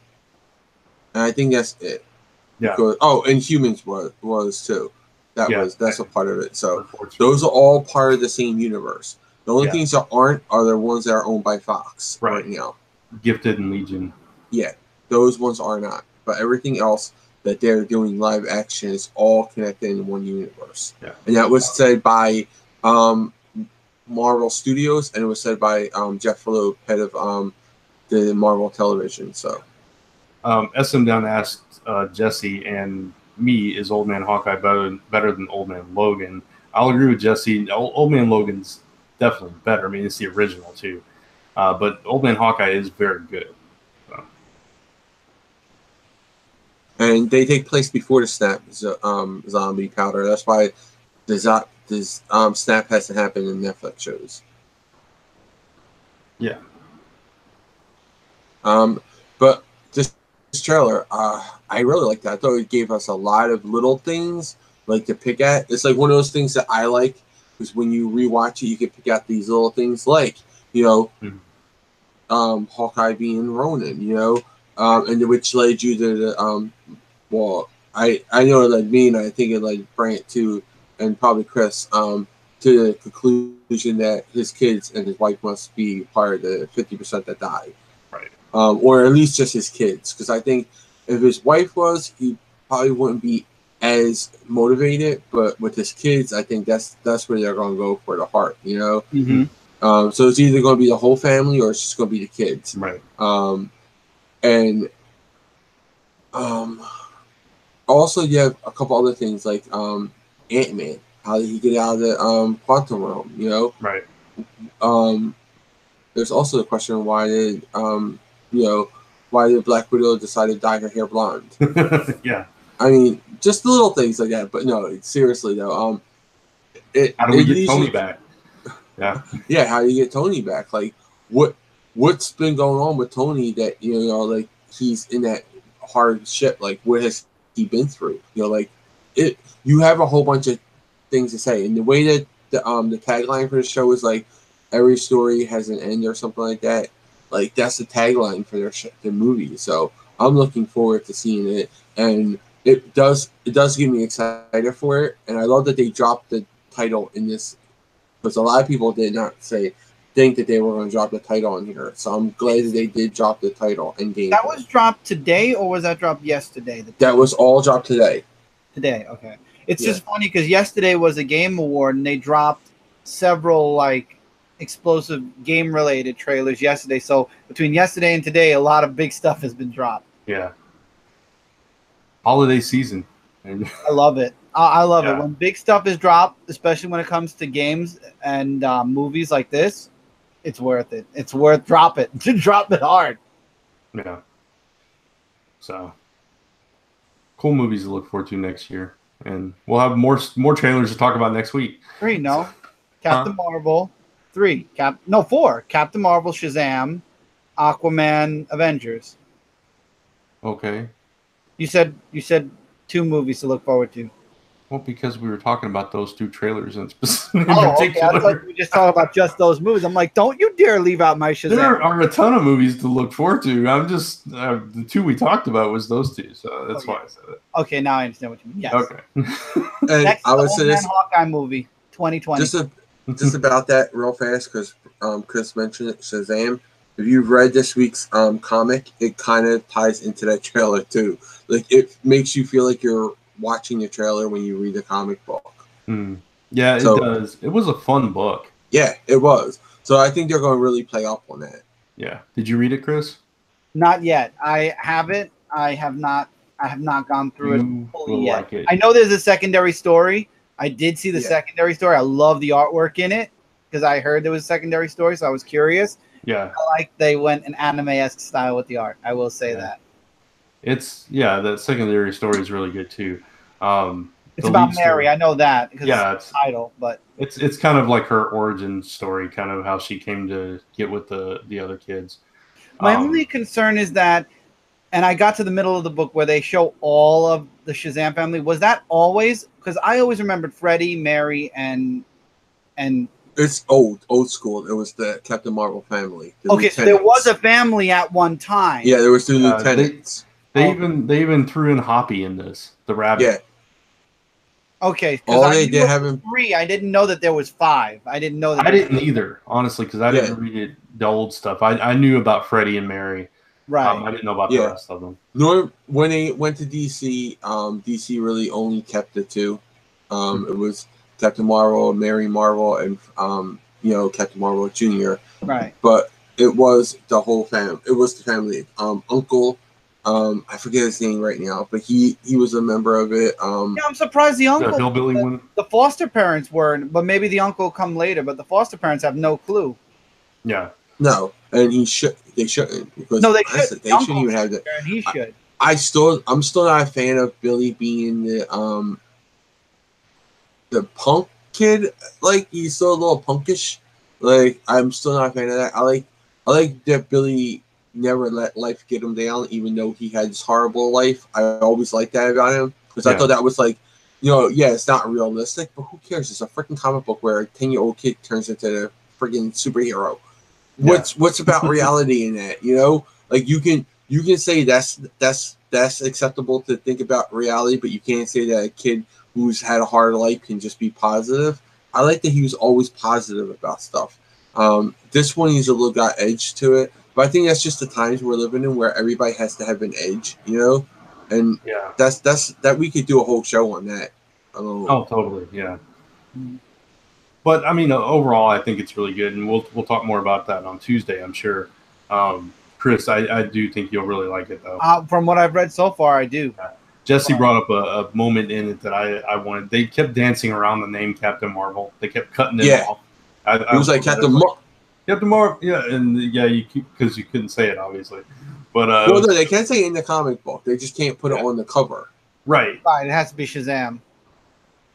And I think that's it. Yeah. Because, and Humans was too. That's a part of it. So those are all part of the same universe. The only things that aren't are the ones that are owned by Fox right now. Gifted and Legion. Yeah, those ones are not. But everything else that they're doing live action is all connected in one universe. Yeah. And that was said by Marvel Studios, and it was said by Jeff Loeb, head of the Marvel Television. So, SM Down asked Jesse and me, is Old Man Hawkeye better than Old Man Logan? I'll agree with Jesse. Old Man Logan's definitely better. I mean, it's the original too. But Old Man Hawkeye is very good. So. And they take place before the Snap zombie powder. That's why this Snap has to happen in Netflix shows. Yeah. But this trailer, I really liked that. I thought it gave us a lot of little things like to pick at. It's like one of those things that I like, because when you rewatch it, you can pick out these little things, like Hawkeye being Ronin, and which led you to the I know it led me, and I think it led Brant too, and probably Chris, to the conclusion that his kids and his wife must be part of the 50% that died. Right. Or at least just his kids, because I think if his wife was, he probably wouldn't be as motivated. But with his kids, I think that's where they're going to go for the heart, Mm-hmm. So it's either going to be the whole family or it's just going to be the kids. Right. Also, you have a couple other things like Ant-Man. How did he get out of the quantum realm? Right. There's also the question, why did Black Widow decide to dye her hair blonde? Yeah. I mean, just the little things like that. But no, seriously though, how do we get Tony back? Yeah. Yeah, how do you get Tony back? Like, what's been going on with Tony that like he's in that hard shit? Like, what has he been through? You have a whole bunch of things to say, and the way that the tagline for the show is like, every story has an end or something like that. Like, that's the tagline for their movie. So I'm looking forward to seeing it, and it does get me excited for it. And I love that they dropped the title in this, because a lot of people did not think that they were going to drop the title in here. So I'm glad that they did drop the title. Endgame. That was dropped today, or was that dropped yesterday? That was all dropped today. Today, okay. It's just funny because yesterday was a Game Award, and they dropped several explosive game-related trailers yesterday. So between yesterday and today, a lot of big stuff has been dropped. Yeah. Holiday season. I love it. I love it. When big stuff is dropped, especially when it comes to games and movies like this, it's worth it. It's worth drop it hard. Yeah. So cool movies to look forward to next year. And we'll have more trailers to talk about next week. 3, no. Captain Marvel. 3. 4. Captain Marvel, Shazam, Aquaman, Avengers. Okay. You said 2 movies to look forward to. Well, because we were talking about those 2 trailers in particular. Okay. I thought we were just talking about just those movies. I'm like, don't you dare leave out my Shazam. There are a ton of movies to look forward to. I'm just the 2 we talked about was those 2, so that's why I said it. Okay, now I understand what you mean. Yes. Okay. And next, I would say this Hawkeye movie, 2020. Just about that real fast, because Chris mentioned it, Shazam. If you've read this week's comic, it kind of ties into that trailer too. Like, it makes you feel like you're watching the trailer when you read the comic book. Yeah, it does. It was a fun book. Yeah, it was. So I think they're going to really play up on that. Yeah. Did you read it, Chris? Not yet. I have it. I have not gone through it fully yet. Like it. I know there's a secondary story. I did see the secondary story. I love the artwork in it because I heard there was a secondary story, so I was curious. Yeah. I like they went an anime-esque style with the art. I will say that. The secondary story is really good too. It's about Mary. I know that because it's the title, but it's kind of like her origin story, kind of how she came to get with the other kids. My only concern is that, and I got to the middle of the book where they show all of the Shazam family. Was that always? Because I always remembered Freddie, Mary, and it's old school. It was the Captain Marvel family. Okay, so there was a family at one time. Yeah, there was 2 lieutenants. They even threw in Hoppy in this, the rabbit. Okay, All because I they knew did it have was him. 3. I didn't know that there was 5. I didn't know that. I didn't either, honestly, because I Yeah. didn't read it, the old stuff. I knew about Freddie and Mary. Right. I didn't know about the Yeah. rest of them. Nor when they went to DC, DC really only kept the 2. It was Captain Marvel, Mary Marvel, and Captain Marvel Jr. Right. But it was the whole family. It was the family. Uncle, I forget his name right now, but he was a member of it. Yeah, I'm surprised the The uncle, hillbilly one. the foster parents weren't, but maybe the uncle will come later. But the foster parents have no clue. Yeah. No, and they shouldn't, because No, they honestly, should. they The shouldn't uncle even have should, that. and he should. I'm still not a fan of Billy being the punk kid. Like, he's still a little punkish. Like, I'm still not a fan of that. I like that Billy never let life get him down, even though he had this horrible life. I always liked that about him, because I thought that was like, it's not realistic, but who cares? It's a freaking comic book where a 10-year-old kid turns into the freaking superhero. What's about reality in that? Like, you can say that's acceptable to think about reality, but you can't say that a kid who's had a hard life can just be positive. I like that he was always positive about stuff. This one, he's a little got edge to it, but I think that's just the times we're living in, where everybody has to have an edge, and that's that we could do a whole show on that. Oh, totally, yeah. But I mean, overall, I think it's really good, and we'll talk more about that on Tuesday, I'm sure. Chris, I do think you'll really like it, though. From what I've read so far, I do. Yeah. Jesse brought up a moment in it that I wanted. They kept dancing around the name Captain Marvel. They kept cutting it off. It was like Captain Marvel. Captain Marvel, yeah, and because you couldn't say it, obviously. But no, they can't say it in the comic book. They just can't put it on the cover. Right. Right. It has to be Shazam.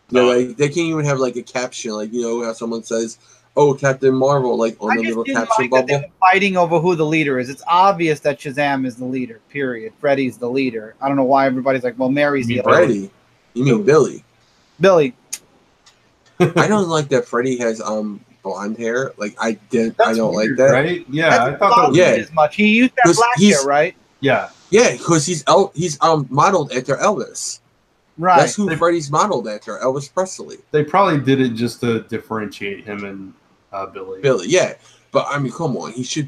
Yeah, they can't even have like a caption, like how someone says, "Oh, Captain Marvel," like on the little caption bubble. They were fighting over who the leader is. It's obvious that Shazam is the leader. Period. Freddy's the leader. I don't know why everybody's like, "Well, Mary's the Freddy." You mean Billy? Billy. I don't like that Freddy has blonde hair. Like, I don't like that. Right? Yeah, I thought that was as much. He used that black hair, right? Yeah. Yeah, because he's modeled after Elvis. Right. That's who Freddy's modeled after, Elvis Presley. They probably did it just to differentiate him and Billy. Billy, yeah. But I mean, come on, he should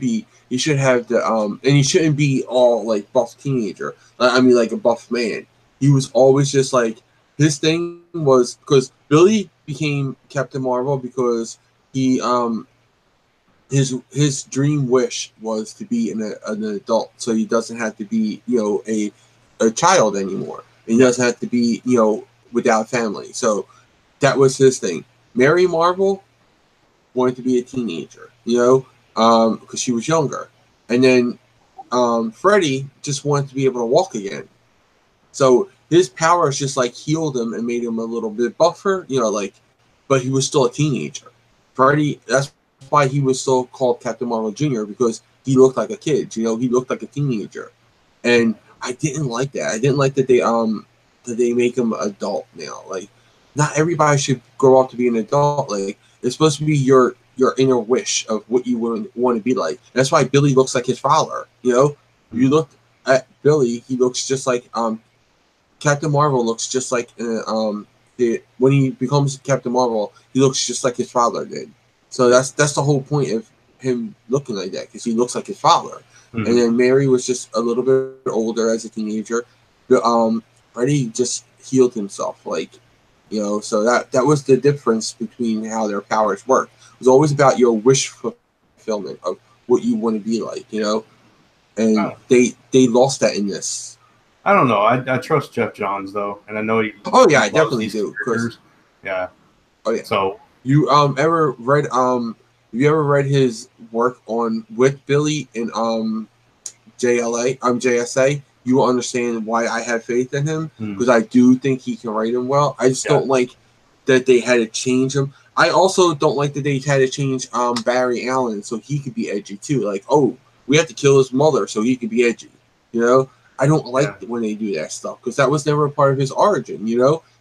have the and he shouldn't be all like buff teenager. I mean, like a buff man. He was always just like, his thing was, because Billy became Captain Marvel because he his dream wish was to be an adult, so he doesn't have to be a child anymore. And he doesn't have to be without family. So that was his thing. Mary Marvel wanted to be a teenager, because she was younger. And then Freddy just wanted to be able to walk again. So his powers just like healed him and made him a little bit buffer, but he was still a teenager. Freddy, that's why he was so called Captain Marvel Jr., because he looked like a kid, he looked like a teenager. And I didn't like that. I didn't like that they make him adult now. Like, not everybody should grow up to be an adult. Like, it's supposed to be your inner wish of what you want to be like. That's why Billy looks like his father. You look at Billy, he looks just like Captain Marvel looks just like when he becomes Captain Marvel, he looks just like his father did. So that's the whole point of him looking like that, because he looks like his father. Mm-hmm. And then Mary was just a little bit older as a teenager. Freddy just healed himself, so that was the difference between how their powers work. It was always about your wish fulfillment of what you want to be like, and they lost that in this. I don't know. I trust Jeff Johns though, and I know he. Oh yeah, I definitely do. Yeah. Oh yeah. So you ever read Have you ever read his work with Billy in JSA? You will understand why I have faith in him, because I do think he can write him well. I just don't like that they had to change him. I also don't like that they had to change Barry Allen so he could be edgy too. Like, oh, we have to kill his mother so he could be edgy. I don't like when they do that stuff, because that was never a part of his origin.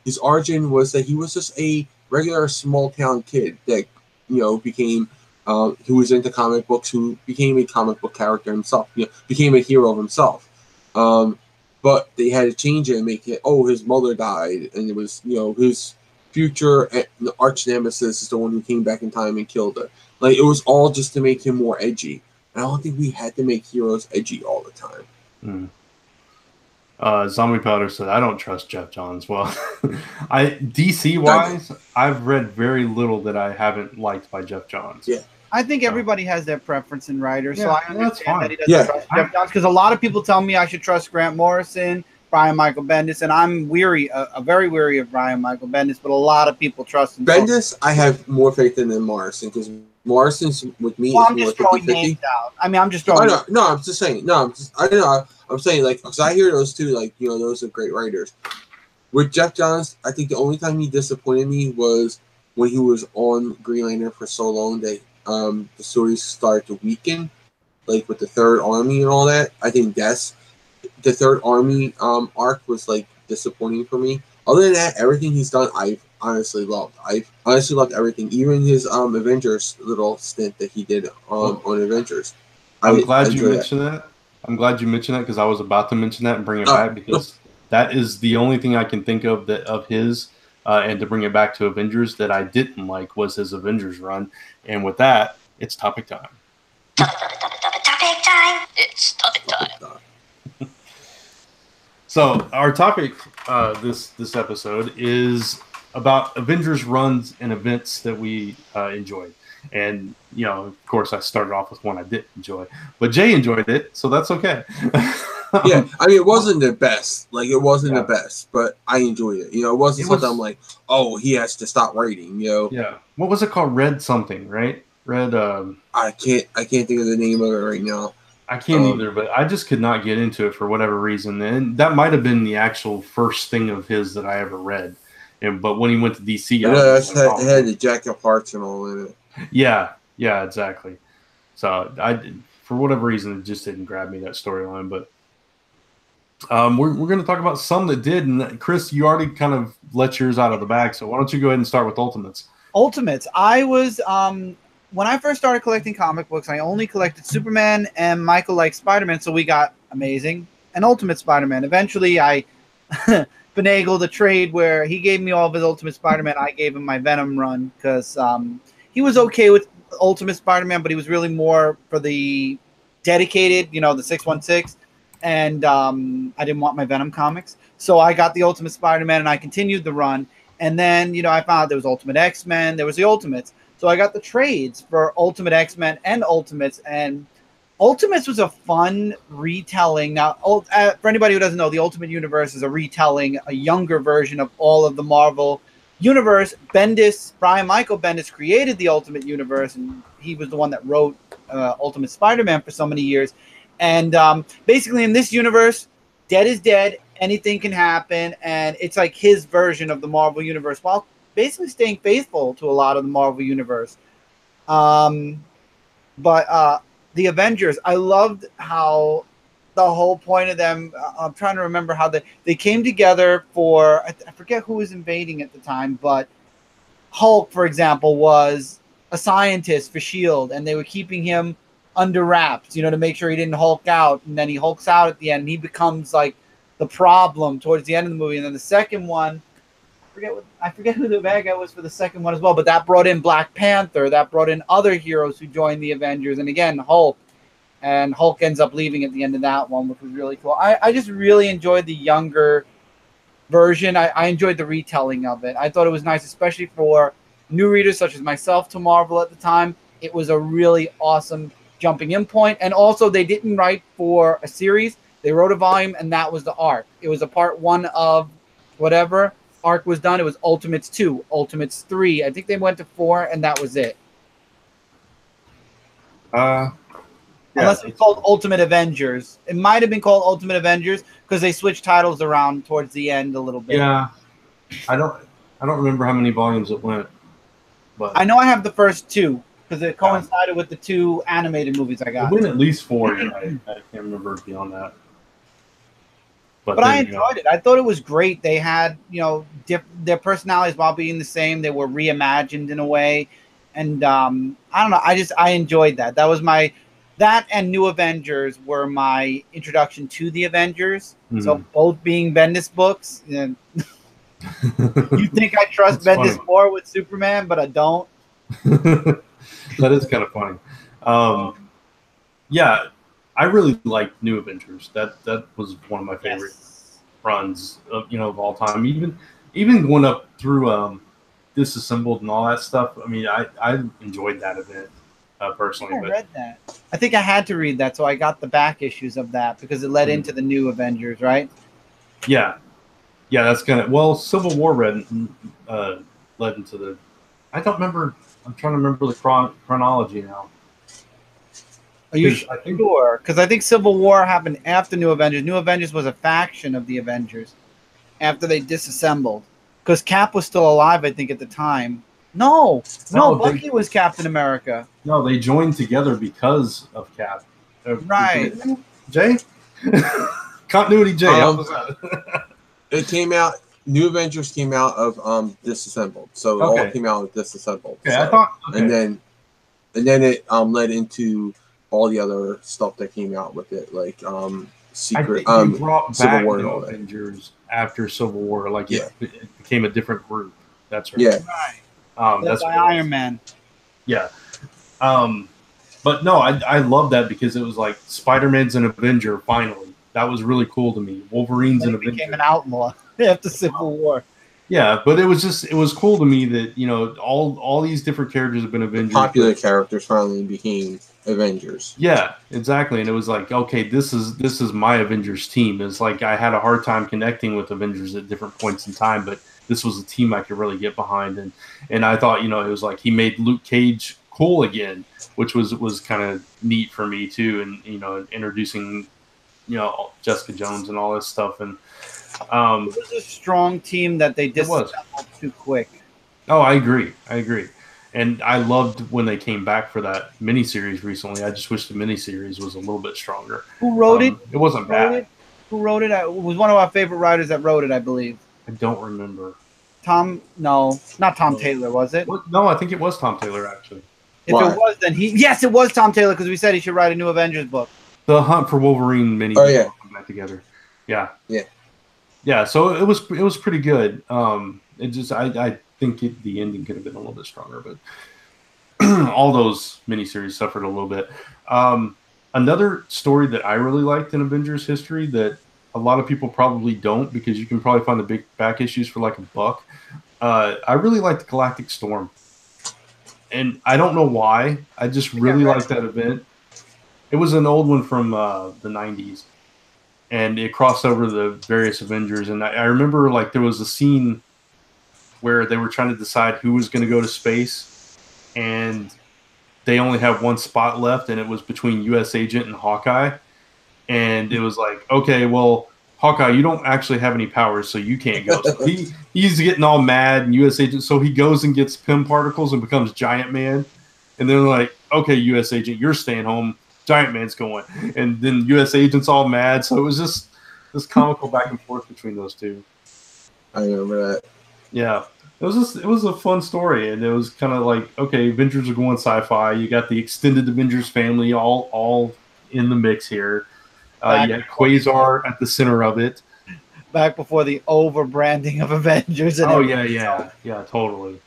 His origin was that he was just a regular small town kid that became who was into comic books, who became a comic book character himself, became a hero himself. But they had to change it and make it, oh, his mother died, and it was, future the arch nemesis is the one who came back in time and killed her. Like, it was all just to make him more edgy. And I don't think we had to make heroes edgy all the time. Zombie Powder said, I don't trust Jeff Johns. Well, DC wise, I've read very little that I haven't liked by Jeff Johns. Yeah. I think everybody has their preference in writers, so I understand that he doesn't trust Jeff Johns, because a lot of people tell me I should trust Grant Morrison, Brian Michael Bendis, and I'm very weary of Brian Michael Bendis, but a lot of people trust him. Bendis, I have more faith in than Morrison, because Morrison's with me is I'm more just throwing 50-50. names out. I mean, I'm just throwing. No, I'm just saying. No, I'm saying, like, because I hear those two, like, you know, those are great writers. With Jeff Johns, I think the only time he disappointed me was when he was on Green Lantern for so long that the stories started to weaken, like with the Third Army and all that. I think that's the Third Army arc was like disappointing for me. Other than that, everything he's done, I've honestly loved. I've honestly loved everything, even his Avengers little stint that he did on Avengers. I'm glad you mentioned that. I'm glad you mentioned that, because I was about to mention that and bring it back, because that is the only thing I can think of that of his. And to bring it back to Avengers that I didn't like was his Avengers run. And with that, it's topic time. Topic time. It's topic time. So our topic this episode is about Avengers runs and events that we enjoyed. And, you know, of course, I started off with one I didn't enjoy. But Jay enjoyed it, so that's okay. Yeah, I mean, it wasn't the best. Like, it wasn't the best, but I enjoyed it. You know, it wasn't something I'm like, oh, he has to stop writing, you know? Yeah. What was it called? Red something, right? Red, I can't think of the name of it right now. I can't either, but I just could not get into it for whatever reason. And that might have been the actual first thing of his that I ever read. But when he went to DC, it had the Jack of Hearts and all in it. Yeah, exactly. So for whatever reason, it just didn't grab me, that storyline. But we're going to talk about some that did. And Chris, you already kind of let yours out of the bag. So why don't you go ahead and start with Ultimates? Ultimates. I was when I first started collecting comic books, I only collected Superman and Michael liked Spider-Man. So we got Amazing and Ultimate Spider-Man. Eventually, I finagled a trade where he gave me all of his Ultimate Spider-Man. I gave him my Venom run because he was okay with Ultimate Spider-Man, but he was really more for the dedicated, you know, the 616. And I didn't want my Venom comics. So I got the Ultimate Spider-Man and I continued the run. And then, you know, I found out there was Ultimate X-Men. There was the Ultimates. So I got the trades for Ultimate X-Men and Ultimates. And Ultimates was a fun retelling. Now, for anybody who doesn't know, the Ultimate Universe is a retelling, a younger version of all of the Marvel Universe. Brian Michael Bendis created the Ultimate Universe, and he was the one that wrote Ultimate Spider-Man for so many years. And basically in this universe, dead is dead, anything can happen, and it's like his version of the Marvel Universe while basically staying faithful to a lot of the Marvel Universe. But the Avengers, I loved how the whole point of them, I'm trying to remember how they came together for, I forget who was invading at the time, but Hulk, for example, was a scientist for S.H.I.E.L.D., and they were keeping him under wraps, you know, to make sure he didn't Hulk out, and then he hulks out at the end, and he becomes like the problem towards the end of the movie. And then the second one, I forget who the bad guy was for the second one as well, but that brought in Black Panther, that brought in other heroes who joined the Avengers, and again Hulk, and Hulk ends up leaving at the end of that one, which was really cool. I just really enjoyed the younger version. I enjoyed the retelling of it. I thought it was nice, especially for new readers such as myself to Marvel at the time. It was a really awesome jumping in point. And also, they didn't write for a series. They wrote a volume, and that was the arc. It was a part one of whatever arc was done. It was Ultimates 2, Ultimates 3. I think they went to 4, and that was it. Unless it's called Ultimate Avengers. It might have been called Ultimate Avengers because they switched titles around towards the end a little bit. Yeah. I don't remember how many volumes it went. But I know I have the first 2. Because it coincided with the 2 animated movies I got. It went at least 4. I can't remember beyond that. But I enjoyed it. I thought it was great. They had, you know, their personalities while being the same. They were reimagined in a way. And I don't know. I enjoyed that. That and New Avengers were my introduction to the Avengers. Mm-hmm. So both being Bendis books. You think I trust That's Bendis funny. more with Superman, but I don't. That is kind of funny. Yeah, I really liked New Avengers. That was one of my favorite Yes. runs of all time. Even going up through Disassembled and all that stuff. I mean, I enjoyed that event personally. I But read that. I think I had to read that, so I got the back issues of that because it led into the New Avengers, right? yeah, that's Civil War led into the. I don't remember. I'm trying to remember the chronology now. Are you 'Cause I think- sure? Because I think Civil War happened after New Avengers. New Avengers was a faction of the Avengers after they disassembled. Because Cap was still alive, I think, at the time. No, No, Bucky was Captain America. No, they joined together because of Cap. Right. Jay? Continuity Jay. How Um, was that? It came out. New Avengers came out of Disassembled, so it all Okay. came out of Disassembled. Okay, so, I thought. Okay. and then it led into all the other stuff that came out with it, like Secret, I think they brought Civil back War and New all that. Avengers after Civil War. Like Yeah. it became a different group. That's right. Yeah, Right. That's by what it was. Iron Man. Yeah. But no, I love that because it was like Spider-Man's an Avenger finally. That was really cool to me. Wolverine's Then an he Avenger. became an outlaw after Civil War. Yeah, but it was cool to me that all these different characters have been Avengers. popular characters finally became Avengers. Yeah, exactly. And it was like, okay, this is my Avengers team. It's like I had a hard time connecting with Avengers at different points in time, but this was a team I could really get behind. And I thought, it was like he made Luke Cage cool again, which was kind of neat for me too. And introducing Jessica Jones and all this stuff. And It was a strong team that they disassembled too quick. Oh, I agree. And I loved when they came back for that miniseries recently. I just wish the miniseries was a little bit stronger. Who wrote it? It wasn't bad. Who wrote it? It was one of our favorite writers that wrote it, I believe. I don't remember. No, not Tom Taylor, was it? No, I think it was Tom Taylor, actually. If it was, then yes, it was Tom Taylor because we said he should write a new Avengers book. The Hunt for Wolverine mini. Oh, yeah. Come back together. Yeah. Yeah. Yeah, so it was pretty good. It just I think the ending could have been a little bit stronger, but all those miniseries suffered a little bit. Another story that I really liked in Avengers history that a lot of people probably don't because you can probably find the big back issues for like $1. I really liked Galactic Storm, and I don't know why. I just really liked that event. It was an old one from the 90s. And it crossed over the various Avengers. And I remember like there was a scene where they were trying to decide who was going to go to space. And they only have one spot left. And it was between U.S. Agent and Hawkeye. And it was like, okay, well, Hawkeye, you don't actually have any powers, so you can't go. So he's getting all mad and U.S. Agent. So he goes and gets Pym particles and becomes Giant Man. And they're like, okay, U.S. Agent, you're staying home. Giant Man's going, and then U.S. Agent's all mad. So it was just this comical back and forth between those two. I remember that. Yeah, it was a fun story, and it was kind of like, okay, Avengers are going sci-fi. You got the extended Avengers family all in the mix here. You had Quasar at the center of it. Back before the over-branding of Avengers. And yeah, totally.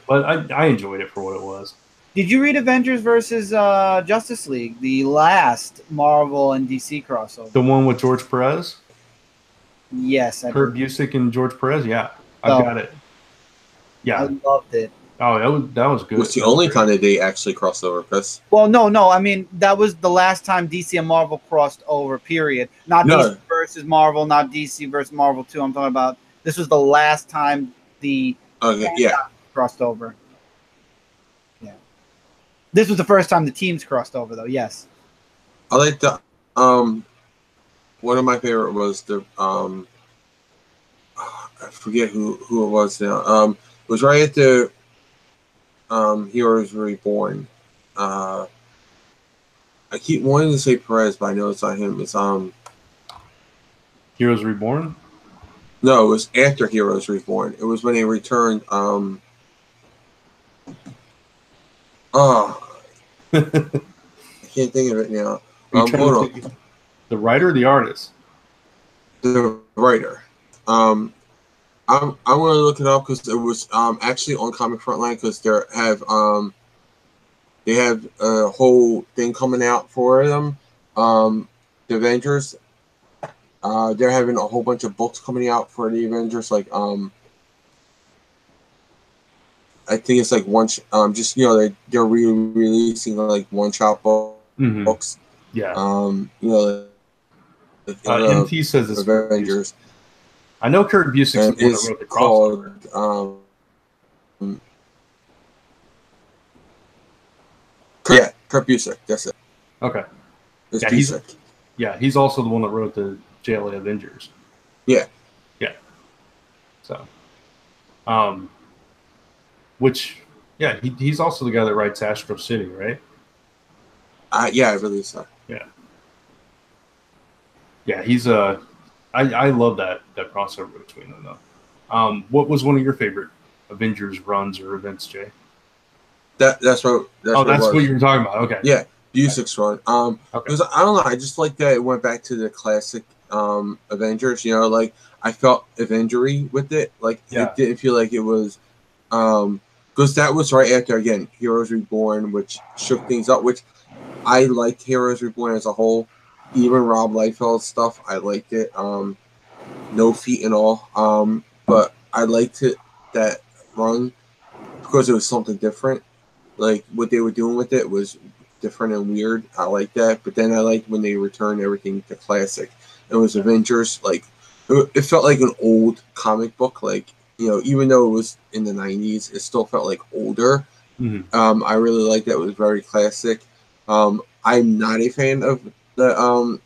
But I enjoyed it for what it was. Did you read Avengers versus Justice League, the last Marvel and DC crossover? The one with George Perez? Yes. Kurt Busiek and George Perez? Yeah, I've got it. Yeah. I loved it. Oh, that was good. It was the only time that they actually crossed over, Chris. Well, no. I mean, that was the last time DC and Marvel crossed over, period. Not DC versus Marvel, not DC versus Marvel 2. I'm talking about this was the last time the crossed over. This was the first time the teams crossed over, though. Yes. I like the one of my favorite was the I forget who it was now. It was right at the Heroes Reborn. I keep wanting to say Perez, but I know it's not him. It's Heroes Reborn? No, it was after Heroes Reborn. It was when they returned I can't think of it now. Hold on. The writer or the artist? The writer. I'm gonna look it up because it was actually on Comic Frontline because they have a whole thing coming out for them. The Avengers. They're having a whole bunch of books coming out for the Avengers. Like I think it's like one. Just they're re-releasing like one-shot books. Yeah. NT says it's Avengers. I know Kurt Busiek's the one that wrote the crossover. Called, Kurt Busiek. That's it. Okay. It's yeah, Busiek. He's also the one that wrote the JLA Avengers. Yeah. Yeah. So, which, yeah, he's also the guy that writes Astro City, right? Yeah, I believe so. Yeah. Yeah, he's I love that crossover between them though. What was one of your favorite Avengers runs or events, Jay? That's what you were talking about. Okay. Yeah, Busiek's run. Okay. Because I don't know, I just like that it went back to the classic Avengers. Like I felt Avengery with it. Like it didn't feel like it was because that was right after again Heroes Reborn, which shook things up. Which I liked Heroes Reborn as a whole. Even Rob Liefeld's stuff, I liked it. No feet and all. But I liked it that run because it was something different. Like what they were doing with it was different and weird. I like that. But then I liked when they returned everything to classic. It was Avengers. Like it felt like an old comic book. Like even though it was in the 90s, it still felt like older. Mm-hmm. I really liked that. It was very classic. I'm not a fan of the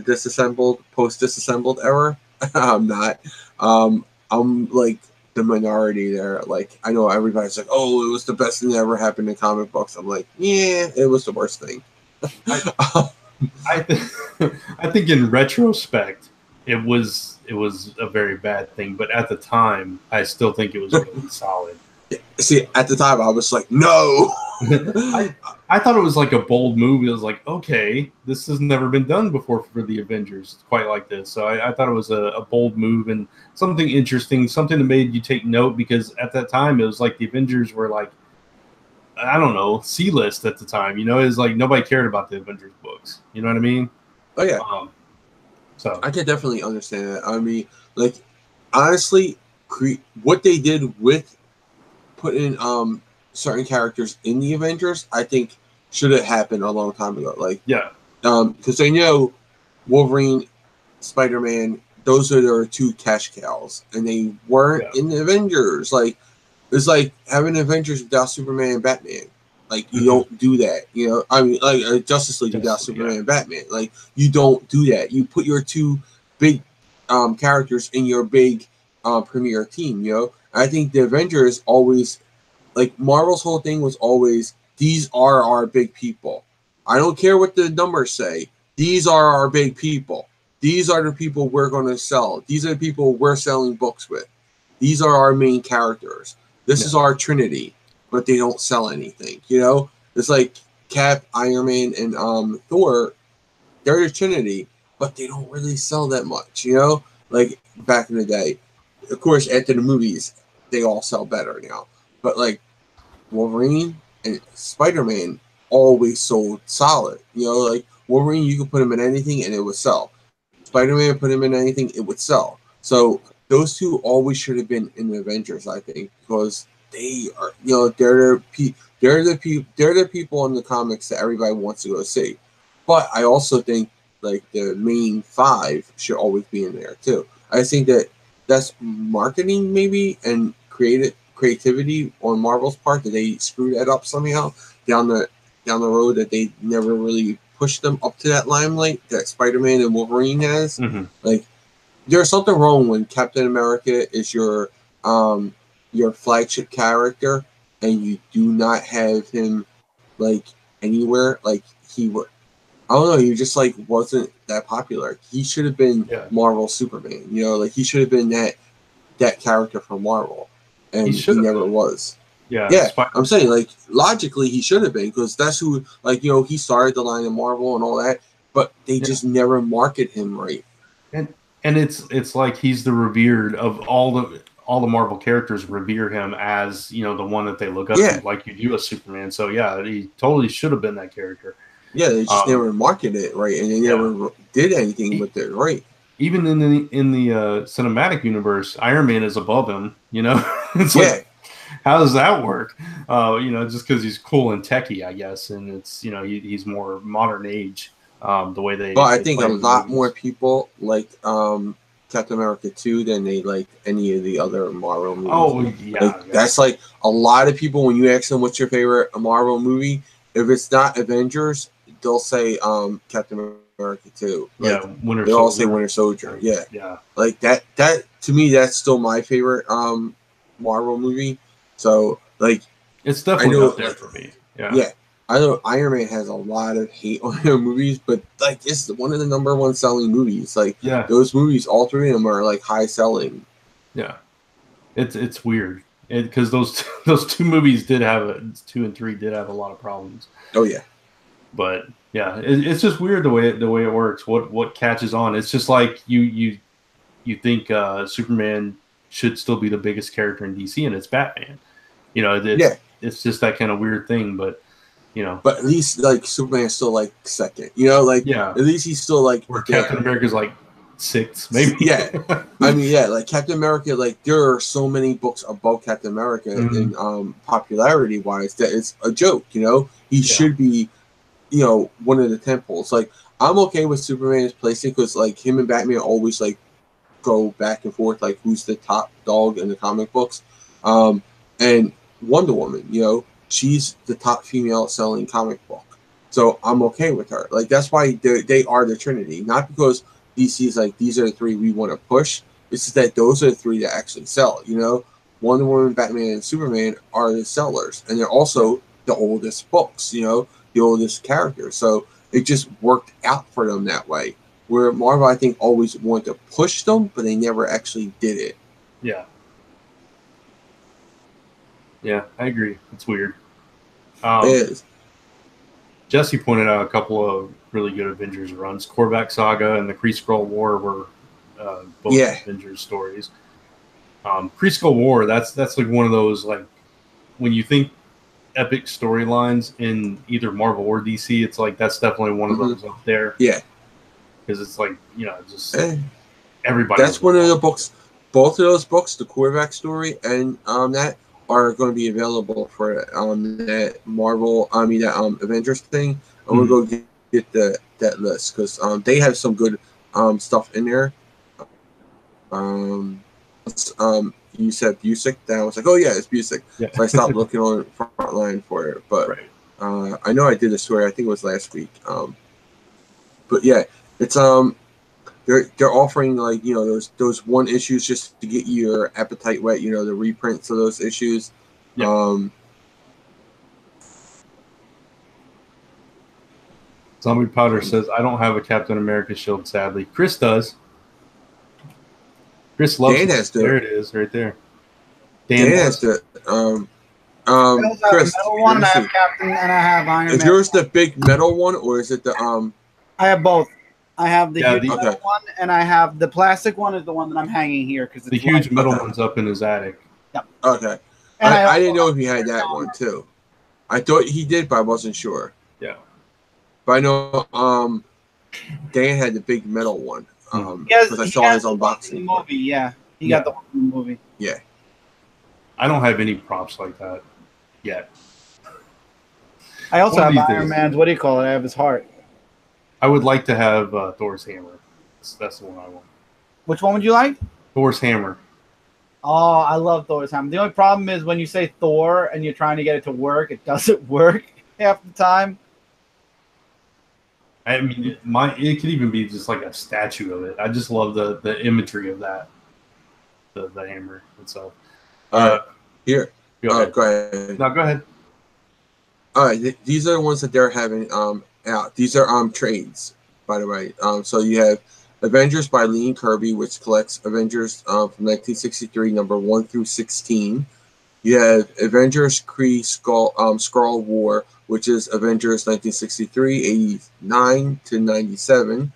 disassembled, post-disassembled era. I'm not. I'm like the minority there. Like I know everybody's like, "Oh, it was the best thing that ever happened in comic books." I'm like, "Yeah, it was the worst thing." I think in retrospect, it was a very bad thing. But at the time, I still think it was really solid. See, at the time, I was like, "No." I thought it was like a bold move. It was like, okay, this has never been done before for the Avengers quite like this. So I thought it was a bold move and something interesting, something that made you take note because at that time it was like the Avengers were like, I don't know, C-list at the time. It was like nobody cared about the Avengers books. You know what I mean? Oh yeah. So I can definitely understand that. I mean, like honestly, what they did with putting certain characters in the Avengers, I think should have happened a long time ago. Like, because they know Wolverine, Spider-Man, those are their two cash cows, and they weren't in the Avengers. Like, it's like having Avengers without Superman and Batman. Like, you don't do that. I mean, like Justice League without Superman and Batman. Like, you don't do that. You put your two big characters in your big premier team. I think the Avengers always. Like Marvel's whole thing was always, these are our big people. I don't care what the numbers say. These are our big people. These are the people we're going to sell. These are the people we're selling books with. These are our main characters. This is our Trinity, but they don't sell anything. It's like Cap, Iron Man, and Thor. They're the Trinity, but they don't really sell that much. Like back in the day. Of course, after the movies, they all sell better now. But like Wolverine and Spider-Man always sold solid. Like Wolverine, you could put him in anything and it would sell. Spider-Man, put him in anything, it would sell. So those two always should have been in the Avengers, I think, because they are, they're the people in the comics that everybody wants to go see. But I also think like the main five should always be in there too. I think that's marketing maybe and creativity on Marvel's part that they screwed that up somehow down the road, that they never really pushed them up to that limelight that Spider-Man and Wolverine has. Like there's something wrong when Captain America is your flagship character and you do not have him like anywhere. Like he would, I don't know, he just like wasn't that popular. He should have been Marvel Superman. Like he should have been that character from Marvel. And he never was. Yeah. I'm saying, like, logically, he should have been, because that's who, like, he started the line in Marvel and all that, but they just never market him right. And it's like he's the revered of all all the Marvel characters revere him as, you know, the one that they look up Yeah. to, like you do a Superman. So yeah, he totally should have been that character. Yeah, they just never marketed it right, and they never did anything with it right. Even in the cinematic universe, Iron Man is above him. You know, it's like, how does that work? You know, just because he's cool and techie, I guess, and it's, you know, he's more modern age. The way they. But I think a lot more people like Captain America 2 than they like any of the other Marvel movies. Oh yeah, like, that's like a lot of people when you ask them what's your favorite Marvel movie, if it's not Avengers, they'll say Captain America 2. Like, Winter they all say Winter Soldier. Yeah. Like that to me, that's still my favorite Marvel movie. So like, it's definitely up there for me. Yeah. I know Iron Man has a lot of hate on their movies, but like it's one of the number one selling movies. Like those movies, all three of them are like high selling. Yeah, it's weird because those two movies did have 2 and 3 did have a lot of problems. Oh yeah, but yeah, it's just weird the way it works. What catches on? It's just like you think Superman should still be the biggest character in DC, and it's Batman. You know, it's just that kind of weird thing, but. You know, but at least like Superman's still like second. You know, like at least he's still like where Captain America's like 6, maybe. I mean, like Captain America, like there are so many books about Captain America in popularity wise that it's a joke. You know, he should be, you know, one of the temples. Like I'm okay with Superman's placing because like him and Batman always like go back and forth, like who's the top dog in the comic books, and Wonder Woman, you know. She's the top female selling comic book. So I'm okay with her. Like, that's why they are the Trinity. Not because DC's like, these are the 3 we want to push. It's just that those are the 3 that actually sell, you know? Wonder Woman, Batman, and Superman are the sellers. And they're also the oldest books, you know? The oldest characters. So it just worked out for them that way. Where Marvel, I think, always wanted to push them, but they never actually did it. Yeah. Yeah, I agree. It's weird. It is. Jesse pointed out a couple of really good Avengers runs. Korvac Saga and the Kree-Skrull War were both Avengers stories. Kree-Skrull War, that's like one of those, like, when you think epic storylines in either Marvel or DC, it's like that's definitely one of those up there. Yeah. Because it's like, you know, just everybody. That's one of the books. Both of those books, the Korvac story and that, are going to be available for that Marvel, that Avengers thing. I'm going to go get that list because they have some good stuff in there. You said Busick, then I was like, oh yeah, it's Busick. Yeah. So I stopped looking on Frontline for it, but I know I did a story. I think it was last week. But yeah, it's they're offering, like, you know, those one issues just to get your appetite wet, you know, the reprints of those issues. Zombie Powder says, I don't have a Captain America shield, sadly. Chris does. Chris loves it. There it is, right there. Dan has to. Chris, one, I have Captain and I have Iron Man. Is yours the big metal one, or is it the I have both. I have the huge metal one, and I have the plastic one is the one that I'm hanging here because the huge metal one's up in his attic. Yep. Okay. I didn't know if he had that one too. I thought he did, but I wasn't sure. Yeah. But I know Dan had the big metal one. Because I saw his unboxing. Movie, yeah. He got the one in the movie. Yeah. I don't have any props like that yet. I also have Iron Man's, what do you call it? I have his heart. I would like to have Thor's hammer. That's the one I want. Which one would you like? Thor's hammer. Oh, I love Thor's hammer. The only problem is when you say Thor and you're trying to get it to work, it doesn't work half the time. I mean, it could even be just like a statue of it. I just love the imagery of that, the hammer itself. Here. Go ahead. Go ahead. No, go ahead. All right, these are the ones that they're having out. These are trades, by the way. So you have Avengers by Lee and Kirby, which collects Avengers from 1963, number 1 through 16. You have Avengers Skrull War, which is Avengers 1963, 89 to 97.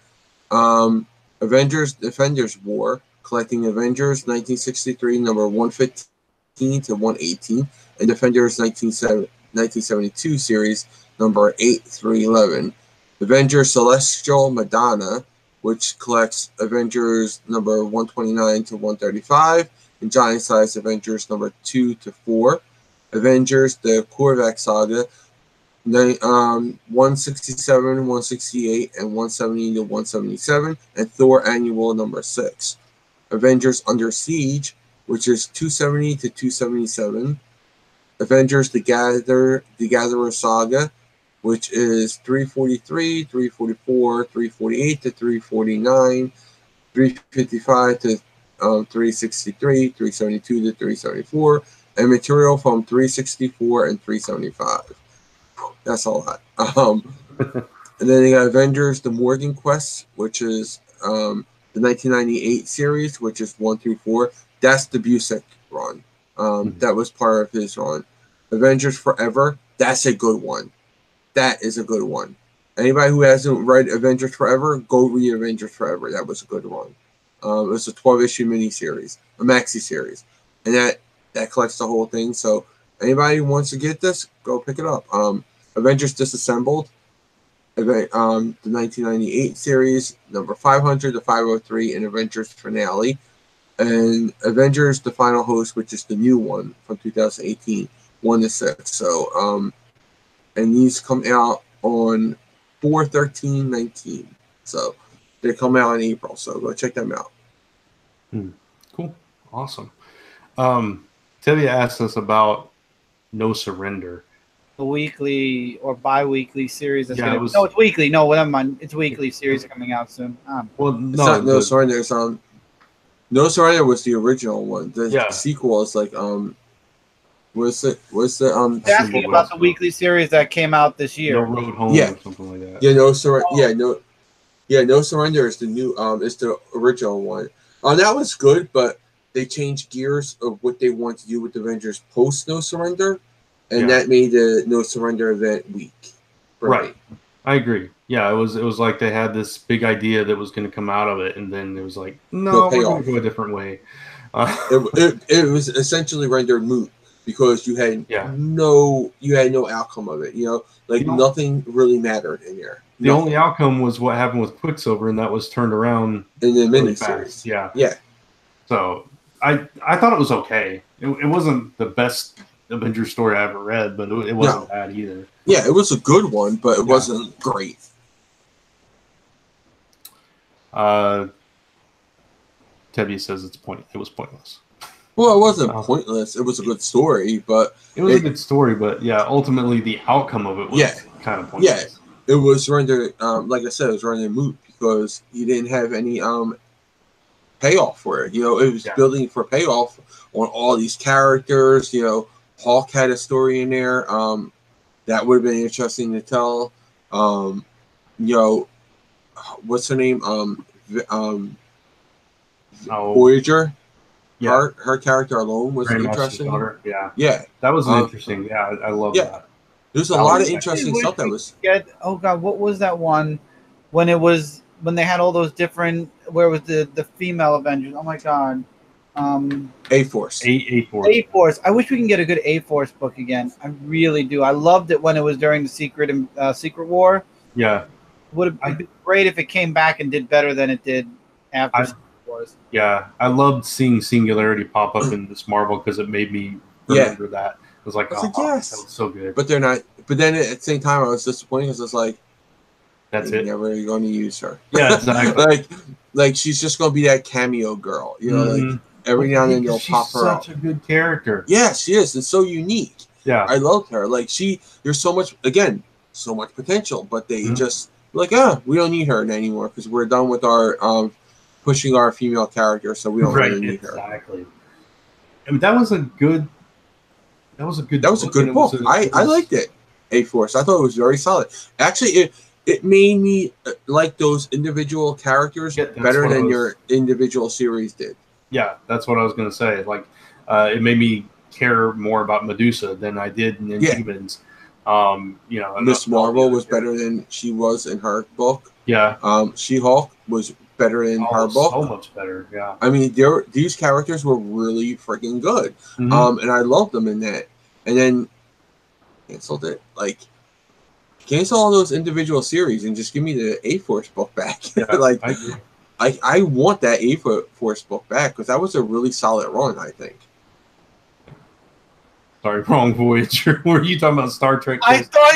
Avengers Defenders War collecting Avengers 1963 number 115 to 118, and Defenders 1972 series number 8 through 11. Avengers Celestial Madonna, which collects Avengers number 129 to 135, and Giant Size Avengers number 2 to 4. Avengers the Korvac Saga, 167, 168, and 170 to 177, and Thor Annual number 6. Avengers Under Siege, which is 270 to 277. Avengers The Gatherer Saga, which is 343, 344, 348 to 349, 355 to 363, 372 to 374, and material from 364 and 375. That's a lot. And then they got Avengers The Morgan Quest, which is the 1998 series, which is 1 through 4. That's the Busiek run. That was part of his run. Avengers Forever, that's a good one. That is a good one. Anybody who hasn't read Avengers Forever, go read Avengers Forever. That was a good one. It was a 12-issue miniseries, a maxi series, and that collects the whole thing. So anybody who wants to get this, go pick it up. Avengers Disassembled, the 1998 series, number 500 to 503, and Avengers Finale, and Avengers The Final Host, which is the new one from 2018, 1 to 6. So and these come out on 4/13/19. So they come out in April. So go check them out. Cool. Awesome. Tevye asked us about No Surrender. The weekly or bi-weekly series. That's Yeah, no, it's weekly. No, never mind. It's a weekly series coming out soon. Well, It's not No Surrender. It's No Surrender was the original one. The sequel is like What's the asking about the weekly series that came out this year? No Road Home or something like that. Yeah, No Surrender. No Surrender is the new is the original one. That was good, but they changed gears of what they want to do with Avengers post No Surrender, and that made the No Surrender event weak. Right. I agree. Yeah, it was like they had this big idea that was going to come out of it, and then it was like, no, we're going to go a different way. It was essentially rendered moot. Because you had no outcome of it, nothing really mattered in there. The only outcome was what happened with Quicksilver, and that was turned around in the miniseries. Yeah. So I thought it was okay. It wasn't the best Avengers story I ever read, but it wasn't bad either. Yeah, it was a good one, but it wasn't great. Tevye says it was pointless. Well, it wasn't pointless. It was a good story, but it was a good story. But ultimately the outcome of it was kind of pointless. Yeah, it was rendered. Like I said, it was rendered moot because you didn't have any payoff for it. It was building for payoff on all these characters. Hulk had a story in there. That would have been interesting to tell. What's her name? Voyager. Yeah. Her character alone was interesting. Yeah. That was interesting. Yeah, I love that. There's a lot of interesting stuff that was. Oh God, what was that one? When they had all those different. Where was the female Avengers? Oh my God. A-Force. A-Force. I wish we can get a good A-Force book again. I really do. I loved it when it was during the Secret War. Yeah. Would have been great if it came back and did better than it did after Secret Wars. Yeah, I loved seeing Singularity pop up in this Marvel because it made me remember that. It was like, that was so good. But they're not. But then at the same time, I was disappointed because it's like, that's it. Never going to use her. Yeah, exactly. like she's just going to be that cameo girl. Like every now and then they'll pop her up. She's such a good character. Yeah, she is. It's so unique. Yeah, I loved her. Like there's so much potential, but they just we don't need her anymore because we're done with our pushing our female character, so we don't really need her. Exactly. I mean, that was a good book. I liked it. A-Force. I thought it was very solid. Actually, it made me like those individual characters better than your individual series did. Yeah, that's what I was going to say. Like, it made me care more about Medusa than I did in Inhumans. You know, Miss Marvel was better than she was in her book. Yeah. She-Hulk was better in her book. So much better. Yeah. I mean, these characters were really freaking good. And I loved them in that. And then canceled it. Like, cancel all those individual series and just give me the A-Force book back. Yeah, like, I agree. I want that A-Force book back because that was a really solid run, I think. Sorry, wrong Voyager. Were you talking about Star Trek? I thought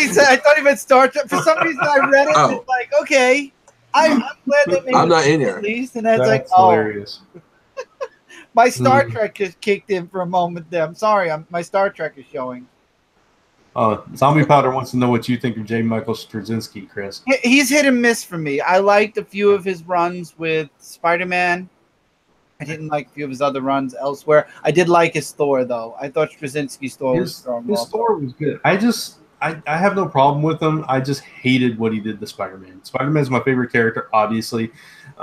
he meant Star Trek. For some reason, I read it and it's like, okay, I'm glad they made I'm not in it there. at least. And that's like, hilarious. My Star Trek just kicked in for a moment there. I'm sorry, my Star Trek is showing. Zombie Powder wants to know what you think of J. Michael Straczynski, Chris. He's hit and miss for me. I liked a few of his runs with Spider-Man. I didn't like a few of his other runs elsewhere. I did like his Thor, though. I thought Straczynski's Thor was strong. His Thor was good. I have no problem with him. I just hated what he did to Spider-Man. Spider-Man is my favorite character, obviously.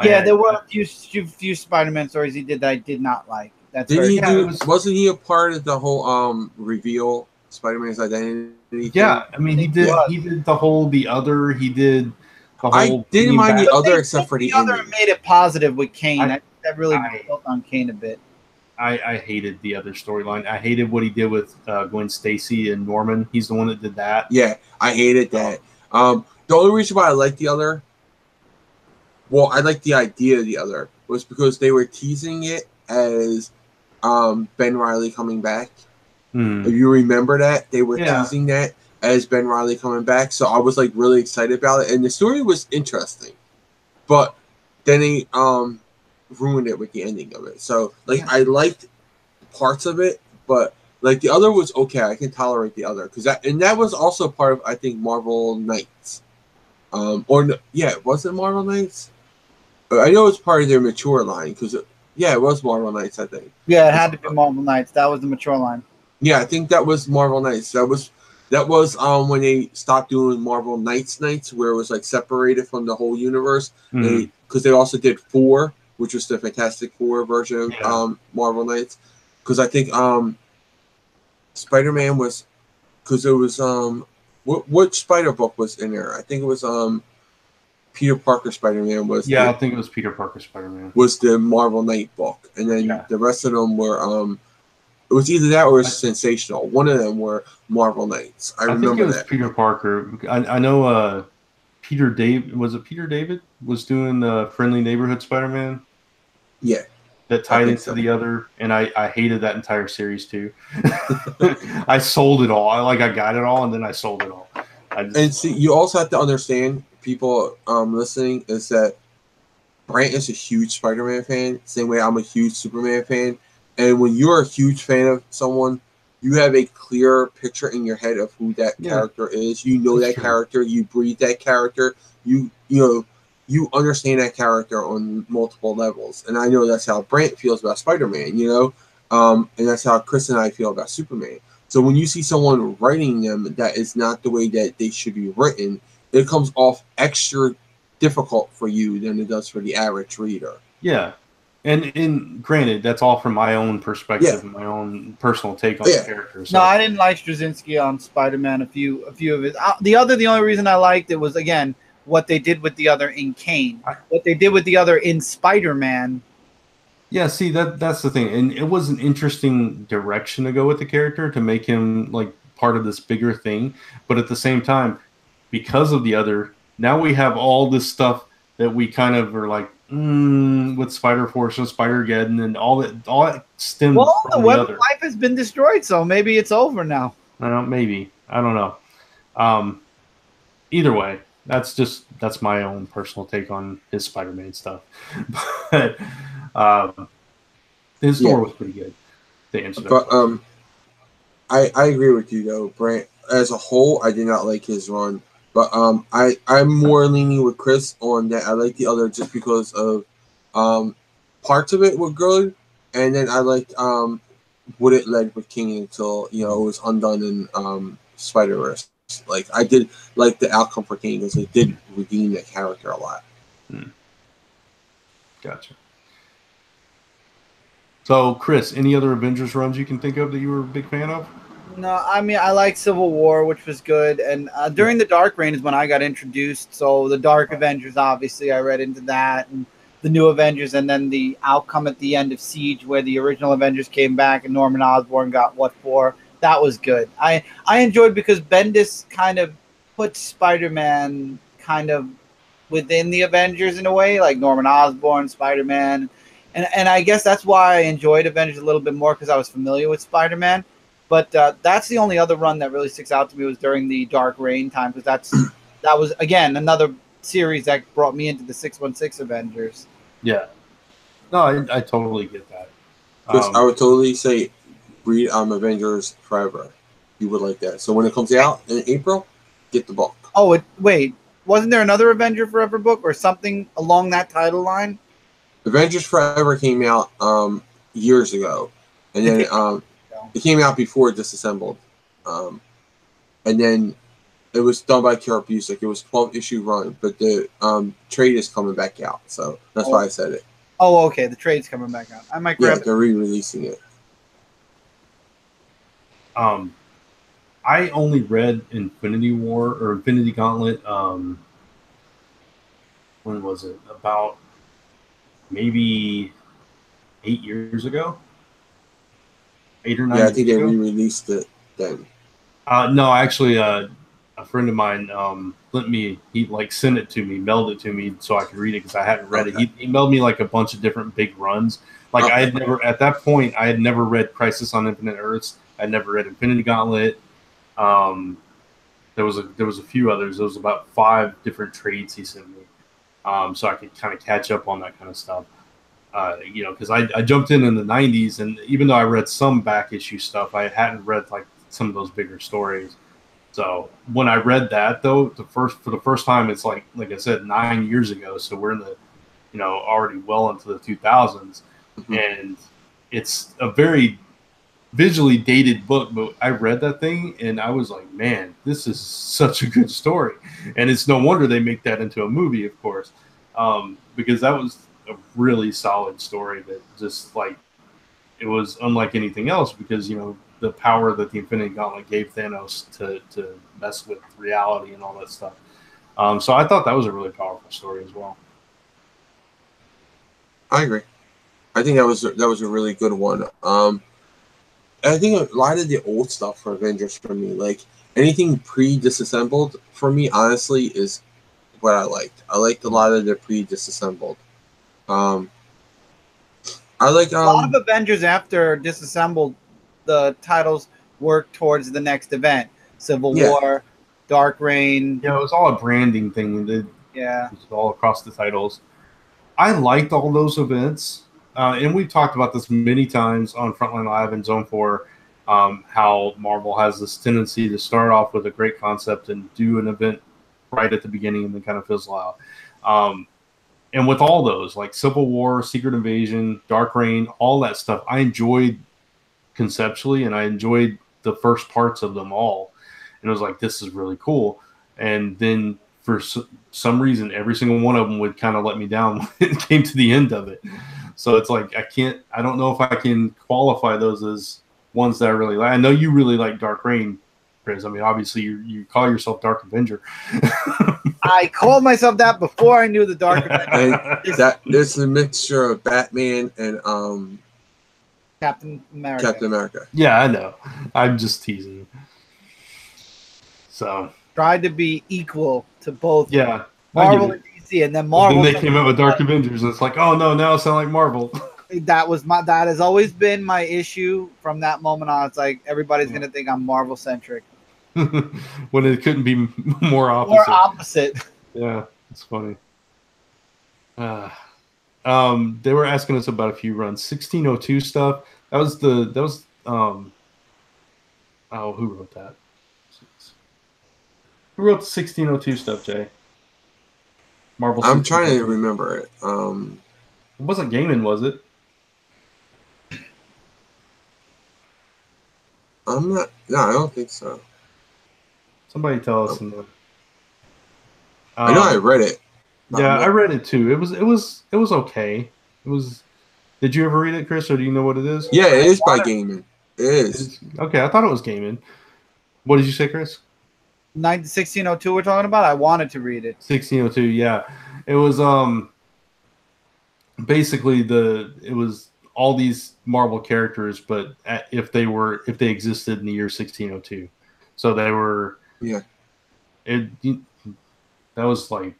Yeah, there were a few Spider-Man stories he did that I did not like. Wasn't he a part of the whole reveal Spider-Man's identity? Yeah, I mean he did the other. He did the whole. I didn't mind the other except for the other ending. Made it positive with Kane. That really built on Kane a bit. I hated the other storyline. I hated what he did with Gwen Stacy and Norman. He's the one that did that. Yeah, I hated that. The only reason why I liked the other, well, I liked the idea of the other, was because they were teasing it as Ben Reilly coming back. If you remember that, they were teasing that as Ben Reilly coming back. So I was like really excited about it, and the story was interesting. But then they ruined it with the ending of it. So like I liked parts of it, but like the other was okay. I can tolerate the other because that was also part of I think Marvel Knights. Was it Marvel Knights? I know it's part of their mature line because it was Marvel Knights. I think. Yeah, it had to be Marvel Knights. That was the mature line. Yeah, I think that was Marvel Knights. That was when they stopped doing Marvel Knights where it was like separated from the whole universe. Because they also did 4, which was the Fantastic Four version of Marvel Knights. Because I think Spider-Man was, because it was what Spider book was in there? I think it was Peter Parker Spider-Man was. Yeah, I think it was Peter Parker Spider-Man. Was the Marvel Knight book, and then the rest of them were it was either that or it was Sensational. One of them were Marvel Knights. I remember think it was that. Peter Parker. I know Peter David was doing the Friendly Neighborhood Spider-Man. Yeah. That tied into the other, and I hated that entire series too. I sold it all. I got it all, and then I sold it all. And see, you also have to understand, people listening, is that Brant is a huge Spider-Man fan, same way I'm a huge Superman fan. And when you're a huge fan of someone, you have a clear picture in your head of who that character is. You know that character. You breathe that character. You understand that character on multiple levels. And I know that's how Brant feels about Spider-Man, and that's how Chris and I feel about Superman. So when you see someone writing them that is not the way that they should be written, it comes off extra difficult for you than it does for the average reader. Yeah. And granted, that's all from my own perspective and my own personal take on the character. So. No, I didn't like Straczynski on Spider-Man. A few of his. The only reason I liked it was, again, what they did with the other in Kane. What they did with the other in Spider-Man. Yeah, see, that's the thing. And it was an interesting direction to go with the character to make him like part of this bigger thing. But at the same time, because of the other, now we have all this stuff that we kind of are like, with Spider-Force and Spider-Geddon and all that stems from the web of life has been destroyed, so maybe it's over now. Maybe. I don't know. Either way, that's my own personal take on his Spider-Man stuff. But his story was pretty good. But I agree with you though, Brant. As a whole, I did not like his run. But I'm more leaning with Chris on that. I like the other just because of parts of it were good, and then I liked what it led with King until it was undone in Spider-Verse. Like I did like the outcome for King because it did redeem that character a lot. Gotcha. So, Chris, any other Avengers runs you can think of that you were a big fan of? No, I mean I like Civil War, which was good, and during the Dark Reign is when I got introduced. So the Dark Avengers, obviously, I read into that, and the New Avengers, and then the outcome at the end of Siege, where the original Avengers came back and Norman Osborn got what for. That was good. I enjoyed because Bendis kind of put Spider-Man kind of within the Avengers in a way, like Norman Osborn, Spider-Man, and I guess that's why I enjoyed Avengers a little bit more because I was familiar with Spider-Man. But that's the only other run that really sticks out to me was during the Dark Reign time because that was again another series that brought me into the 616 Avengers. Yeah. No, I totally get that. Chris, I would totally say read Avengers Forever. You would like that. So when it comes out in April, get the book. Oh, wait. Wasn't there another Avenger Forever book or something along that title line? Avengers Forever came out years ago. And then it came out before Disassembled. And then it was done by Kara Busiek. It was 12-issue run, but the trade is coming back out. So that's why I said it. Oh, okay. The trade's coming back out. I might grab it. They're re-releasing it. I only read Infinity War or Infinity Gauntlet. When was it? About maybe 8 years ago. 8 or 9 years ago. I think they re-released it then. No, actually, a friend of mine lent me. He sent it to me, mailed it to me, so I could read it because I hadn't read it. He mailed me a bunch of different big runs. I had never at that point. I had never read Crisis on Infinite Earths. I'd never read Infinity Gauntlet. There was a few others. There was about 5 different trades he sent me, so I could kind of catch up on that kind of stuff. Because I jumped in the '90s, and even though I read some back issue stuff, I hadn't read some of those bigger stories. So when I read that, though, for the first time, it's like I said, 9 years ago. So we're in the, already well into the 2000s, and it's a very visually dated book. But I read that thing, and I was like, man, this is such a good story, and it's no wonder they make that into a movie, of course, because that was a really solid story that just it was unlike anything else because the power that the Infinity Gauntlet gave Thanos to mess with reality and all that stuff. So I thought that was a really powerful story as well. I agree. I think that was a really good one. I think a lot of the old stuff for Avengers for me, anything pre-Disassembled for me, honestly, is what I liked. I liked a lot of the pre-Disassembled. I like a lot of Avengers after Disassembled. The titles work towards the next event. Civil War, Dark Reign. Yeah, it was all a branding thing. It was all across the titles. I liked all those events. And we've talked about this many times on Frontline Live and Zone 4, how Marvel has this tendency to start off with a great concept and do an event right at the beginning and then kind of fizzle out. And with all those, like Civil War, Secret Invasion, Dark Reign, all that stuff, I enjoyed conceptually, and I enjoyed the first parts of them all. And it was like, this is really cool. And then for some reason, every single one of them would kind of let me down when it came to the end of it. So it's like, I don't know if I can qualify those as ones that I really like. I know you really like Dark Reign, Chris. I mean, obviously you call yourself Dark Avenger. I called myself that before I knew the Dark Avenger. And there's a mixture of Batman and Captain America. Yeah, I know. I'm just teasing. So tried to be equal to both. Yeah, Marvel and DC, and then Marvel. Then they came up with Dark Avengers, and it's like, oh no, now I sound like Marvel. That has always been my issue from that moment on. It's like everybody's gonna think I'm Marvel centric. When it couldn't be more opposite. More opposite. Yeah, it's funny. They were asking us about a few runs. 1602 stuff. That was who wrote that? Who wrote the 1602 stuff, Jay? Marvel. I'm trying to remember it. It wasn't Gaiman, was it? I'm not. No, I don't think so. Somebody tell us. I know I read it. Yeah, I read it too. It was okay. It was. Did you ever read it, Chris, or do you know what it is? Yeah, it is by Gaiman. It is. Okay, I thought it was gaming. What did you say, Chris? 1602 we're talking about? I wanted to read it. 1602, yeah. It was basically it was all these Marvel characters, but if they existed in the year 1602. So they were that was like,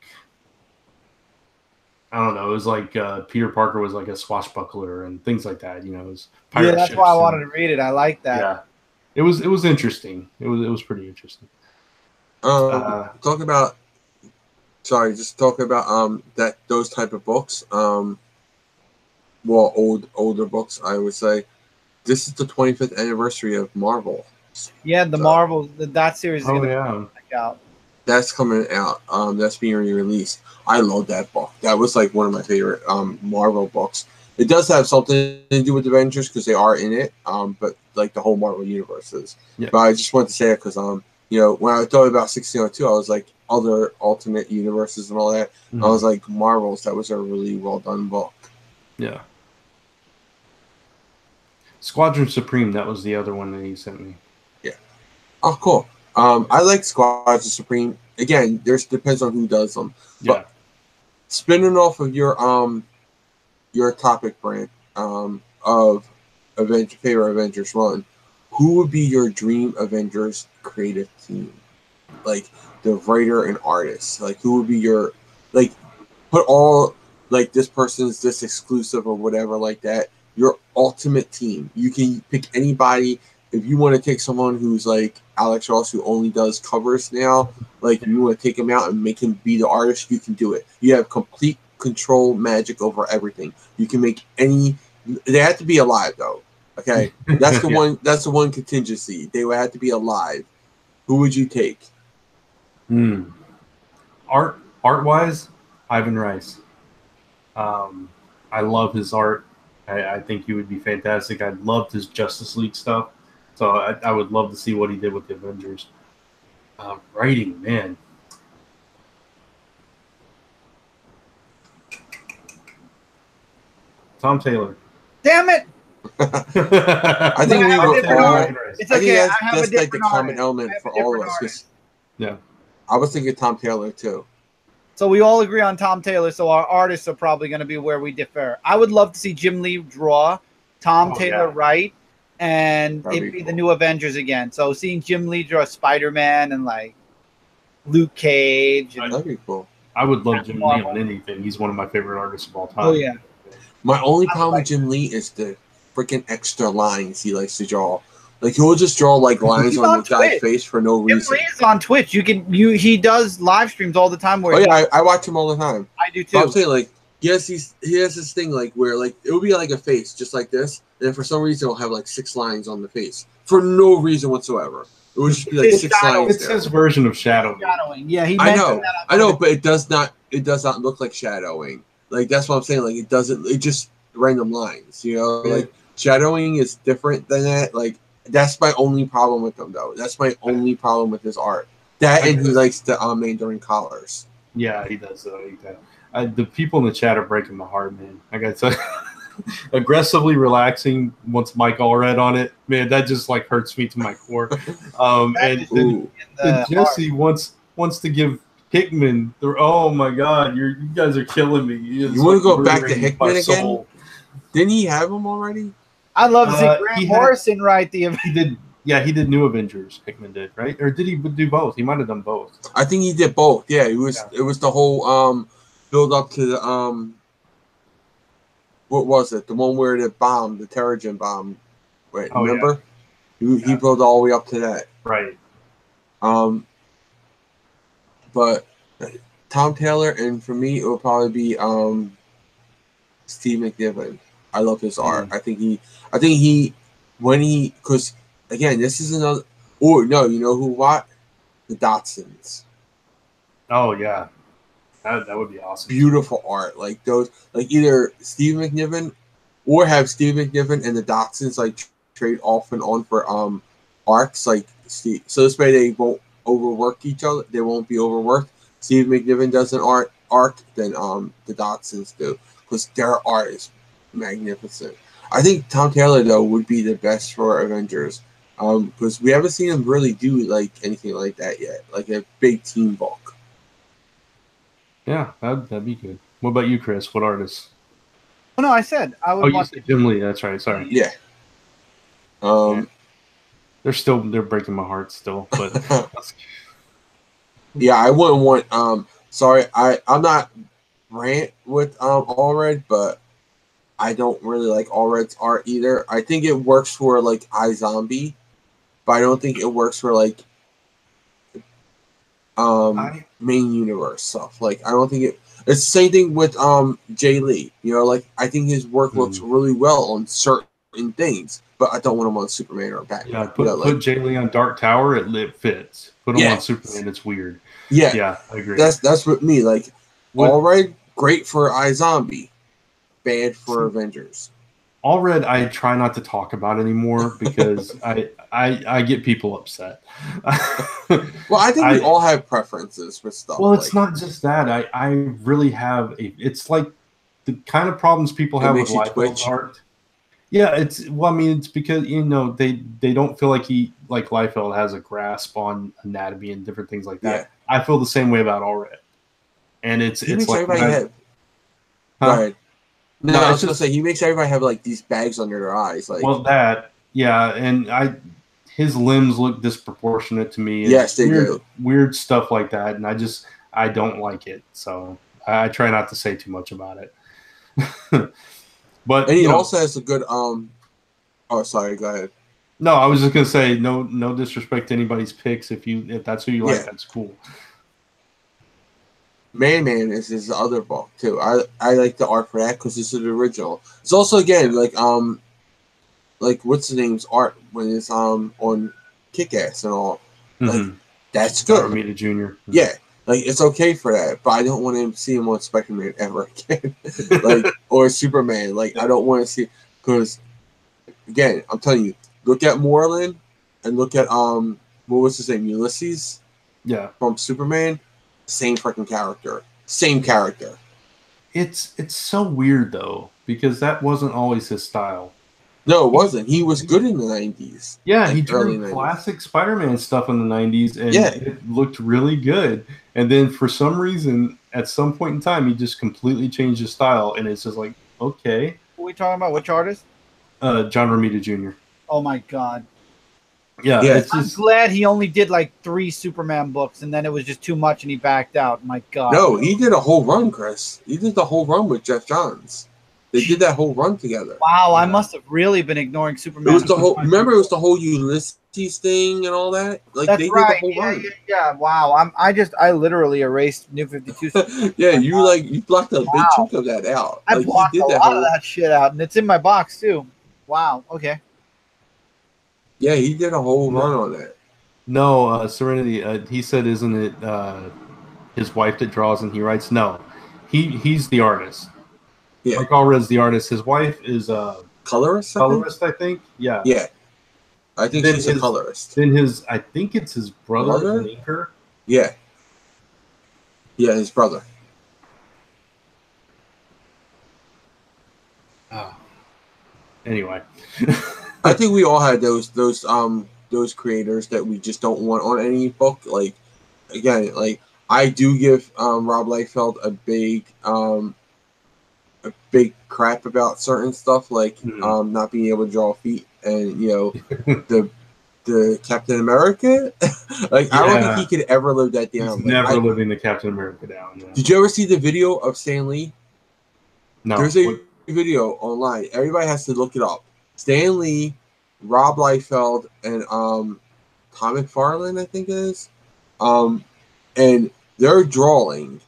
I don't know, it was like Peter Parker was like a swashbuckler and things like that, it was pirate that's ships why I wanted to read it. I like that. Yeah. It was interesting. It was pretty interesting. Talk about that those type of books. Older books, I would say. This is the 25th anniversary of Marvel. Yeah, the Marvel that series is gonna come out. That's coming out. That's being re-released. I love that book. That was like one of my favorite Marvel books. It does have something to do with Avengers because they are in it. But like the whole Marvel universe is. Yeah. But I just wanted to say it because when I thought about 1602, I was like other alternate universes and all that. Mm-hmm. I was like Marvels. That was a really well done book. Yeah. Squadron Supreme, that was the other one that he sent me. Yeah. Oh, cool. I like Squadron Supreme. Again, depends on who does them. But spinning off of your topic, Brent, of favorite Avengers run, who would be your dream Avengers creative team? Like the writer and artist. Like who would be your put all this person's this exclusive or whatever like that. Your ultimate team. You can pick anybody. If you want to take someone who's like Alex Ross, who only does covers now, if you want to take him out and make him be the artist, you can do it. You have complete control, magic over everything. You can make any. They have to be alive though. Okay, that's the one. That's the one contingency. They would have to be alive. Who would you take? Art wise, Ivan Rice. I love his art. I think he would be fantastic. I loved his Justice League stuff. So I would love to see what he did with the Avengers. Writing, man. Tom Taylor. Damn it! I think we were all. It's okay. I have that's a like the common element for all of us. Yeah. I was thinking Tom Taylor too. So we all agree on Tom Taylor. So our artists are probably going to be where we differ. I would love to see Jim Lee draw, Tom Taylor write, and it'd be the new Avengers again. So seeing Jim Lee draw Spider-Man and Luke Cage. That'd be cool. I would love Jim Lee on anything. He's one of my favorite artists of all time. Oh yeah. My only problem with Jim Lee is the freaking extra lines he likes to draw. He'll just draw lines on the guy's face for no reason. Jim Lee is on Twitch. He does live streams all the time. Where I watch him all the time. I do too. But I'm saying he has this thing where it will be like a face just like this, and then for some reason it'll have 6 lines on the face for no reason whatsoever. It would just be 6 lines. It's his version of shadowing. Yeah, I know, but it does not look like shadowing. That's what I'm saying. It doesn't. It just random lines. Shadowing is different than that. That's my only problem with him, though. That's my only problem with his art. That and he likes the Mandarin collars. Yeah, he does. The people in the chat are breaking my heart, man. I got to aggressively relaxing once Mike Allred on it, man. That just hurts me to my core. And Jesse wants to give Hickman. Oh my God, you guys are killing me. You want to go back to Hickman again? Didn't he have him already? I'd love to see Grant Morrison write the. He did. Yeah, he did New Avengers. Hickman did, right? Or did he do both? He might have done both. I think he did both. Yeah, it was. Yeah. It was the whole build up to the What was it? The one where the Terrigen bomb. Wait, remember? Yeah. He built all the way up to that. Right. But Tom Taylor, and for me, it would probably be Steve McNiven. I love his art. I think because again, this is another. Or no, you know who? What? The Dotsons. Oh yeah, that would be awesome. Beautiful art, those, either Steve McNiven, or have Steve McNiven and the Dotsons trade off and on for arcs Steve. So this way they won't overwork each other. They won't be overworked. Steve McNiven does an arc, then the Dotsons do, because their art is magnificent. I think Tom Taylor though would be the best for Avengers, because we haven't seen him really do like anything like that yet, like a big team book. Yeah, that'd be good. What about you, Chris? What artists? Oh no, I said I would Oh, you want. said Jim Lee. That's right. Sorry. Yeah. They're breaking my heart still, but yeah, I wouldn't want. Sorry, I'm not rant with All Red, but I don't really like All Red's art either. I think it works for like iZombie, but I don't think it works for like main universe stuff. Like I don't think it's the same thing with Jay Lee. You know, like I think his work looks really well on certain things, but I don't want him on Superman or Batman. Yeah, put Jay Lee on Dark Tower, it fits. Put him on Superman, it's weird. Yeah, I agree. That's what me like. All Red, great for iZombie, bad for Avengers. All Red, I try not to talk about anymore because I get people upset. Well, I think we all have preferences for stuff. Well, it's not just that. I really have it's like the kind of problems people have with Liefeld's art. Yeah, it's because they don't feel like Liefeld has a grasp on anatomy and different things like that. Yeah. I feel the same way about All Red. And it's like go ahead. No, I was just gonna say he makes everybody have like these bags under their eyes. Like, well, and his limbs look disproportionate to me. Yes, they do. Weird stuff like that, and I don't like it. So I try not to say too much about it. But he also has a good Oh, sorry. Go ahead. No, I was just gonna say no disrespect to anybody's picks. If that's who you like, that's cool. Man is his other book too. I like the art for that because it's the original. It's also again like what's the name's art when it's on Kick-Ass and all. Like that's good. Romita Jr. Yeah, like it's okay for that, but I don't want to see him on Spider-Man ever again, like or Superman. Like I don't want to see because again I'm telling you, look at Moreland and look at what was his name, Ulysses. Yeah, from Superman. Same freaking character. Same character. It's so weird though because that wasn't always his style. No, it wasn't. He was good in the 90s. Yeah, he drew classic Spider-Man stuff in the 90s and it looked really good. And then for some reason, at some point in time, he just completely changed his style and it's just like, okay. What are we talking about? Which artist? John Romita Jr. Oh my God. Yeah, I'm glad he only did like 3 Superman books, and then it was just too much, and he backed out. My God. No, he did a whole run, Chris. He did the whole run with Jeff Johns. They did that whole run together. Wow, I must have really been ignoring Superman. It was the whole. Remember, it was the whole Ulysses thing and all that. Like that's they right. did the whole run. Yeah. Wow. I literally erased New 52. Yeah, you blocked a big chunk of that out. I blocked a lot of that shit out, and it's in my box too. Wow. Okay. Yeah, he did a whole run on that. No, Serenity. He said, "Isn't it his wife that draws and he writes?" No, he's the artist. Yeah, Mark Allred's the artist. His wife is a colorist. I think. Yeah. Yeah, I think she's a colorist. Then I think it's his brother. Inker? Yeah. Yeah, his brother. Oh. Anyway. I think we all had those creators that we just don't want on any book. Like again, like I do give Rob Liefeld a big crap about certain stuff, like not being able to draw feet, and the Captain America. Like I don't think he could ever live that down. He's never living the Captain America down. Yeah. Did you ever see the video of Stan Lee? No. There's a video online. Everybody has to look it up. Stan Lee, Rob Liefeld, and Tom McFarlane, I think it is. And they're drawing,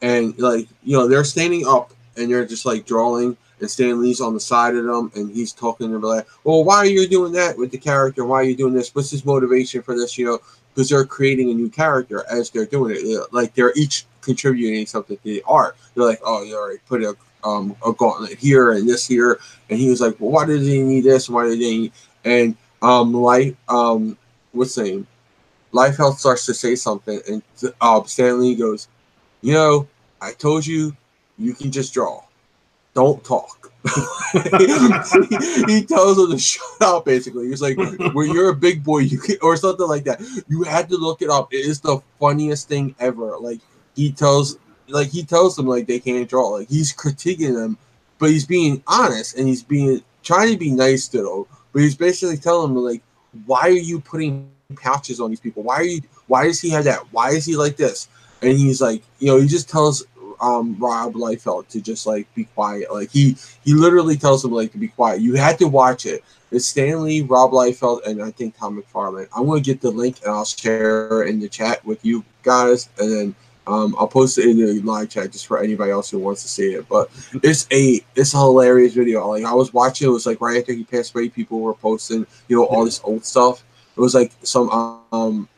and they're standing up, and they're just like drawing, and Stan Lee's on the side of them, and he's talking to them like, "Well, why are you doing that with the character? Why are you doing this? What's his motivation for this?" Because they're creating a new character as they're doing it. Like they're each contributing something to the art. They're like, "Oh, you already put a gauntlet here and this here," and he was like, "Well, why does he need this? Why did he?" And what's the name? Liefeld starts to say something, and Stan Lee goes, "I told you, you can just draw. don't talk. he tells him to shut up. Basically, he's like, "When you're a big boy, you can," or something like that. You had to look it up. It is the funniest thing ever. Like he tells them like they can't draw. Like he's critiquing them, but he's being honest and he's being trying to be nice to them. But he's basically telling them like, "Why are you putting pouches on these people? Why does he have that? Why is he like this?" And he's like, he just tells Rob Liefeld to just like be quiet. Like he literally tells him like to be quiet. You had to watch it. It's Stanley, Rob Liefeld, and I think Tom McFarlane. I'm gonna get the link and I'll share it in the chat with you guys, and then I'll post it in the live chat just for anybody else who wants to see it. But it's a hilarious video. Like I was watching, it was like right after he passed away, people were posting all this old stuff. It was like some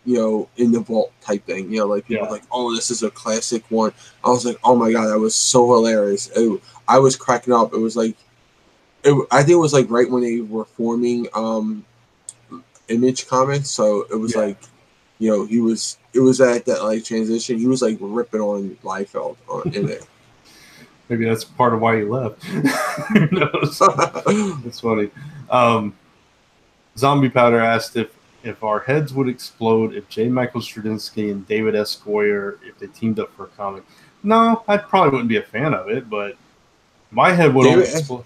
in the vault type thing. Like people were like, oh, this is a classic one. I was like, oh my god, that was so hilarious. I was cracking up. It was like, I think it was like right when they were forming Image Comics. So it was like, it was at that like transition. He was like ripping on Liefeld in it. Maybe that's part of why he left. Who knows? That's funny. Zombie Powder asked if our heads would explode if J. Michael Straczynski and David S. Goyer, if they teamed up for a comic. No, I probably wouldn't be a fan of it, but my head would explode.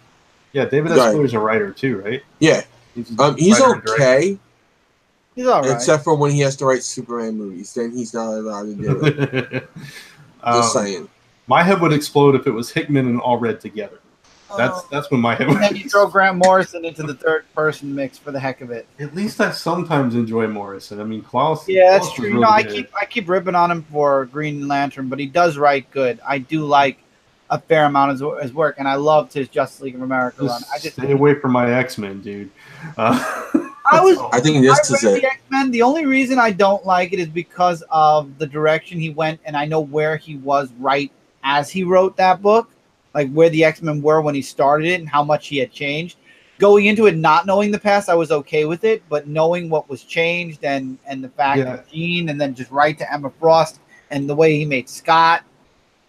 Yeah, David S. Goyer's a writer too, right? Yeah. He's okay. He's all right. Except for when he has to write Superman movies. Then he's not allowed to do it. Just saying. My head would explode if it was Hickman and Allred together. That's when my head would. And then you throw Grant Morrison into the third person mix for the heck of it. At least I sometimes enjoy Morrison. I mean, Klaus. Yeah, that's true. Really I keep ripping on him for Green Lantern, but he does write good. I do like a fair amount of his work, and I loved his Justice League of America run. I just stay away from my X-Men, dude. I think this is it. The X-Men. The only reason I don't like it is because of the direction he went, and I know where he was right as he wrote that book. Like where the X-Men were when he started it and how much he had changed. Going into it not knowing the past, I was okay with it, but knowing what was changed and the fact that Jean and then just right to Emma Frost and the way he made Scott.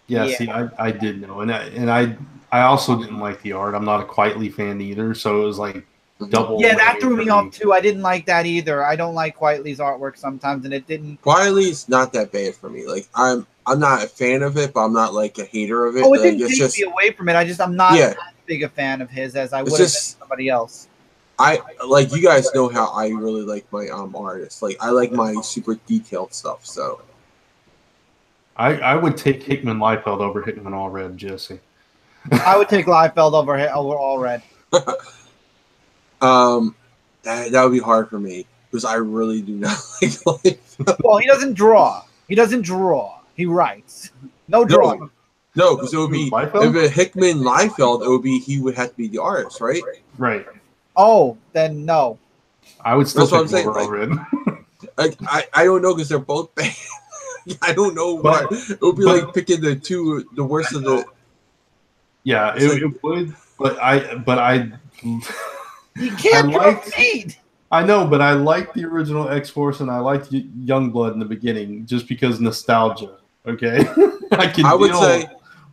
Yeah. See, I did know, and I also didn't like the art. I'm not a Quietly fan either, so it was like double. Yeah, that threw me off too. I didn't like that either. I don't like Quietly's artwork sometimes, and it didn't. Quietly's not that bad for me. Like I'm not a fan of it, but I'm not like a hater of it. Oh, it didn't take me away from it. I'm not as big a fan of his as I would have been somebody else. I like you guys know how I really like my artists. Like I like my super detailed stuff. So I would take Hickman Liefeld over Hickman Allred, Jesse. I would take Liefeld over Allred. That would be hard for me because I really do not like Liefeld. Well, he doesn't draw. He writes. No drawing. No, because it would be if it Hickman Liefeld, it would be he would have to be the artist, right? Right. Oh, then no. I would still take over Allred. I don't know because they're both bad. I don't know what it would be like picking the worst of the. Yeah, it would, but I. You can't proceed. I know, but I liked the original X-Force and I liked Youngblood in the beginning just because nostalgia. Okay, I would say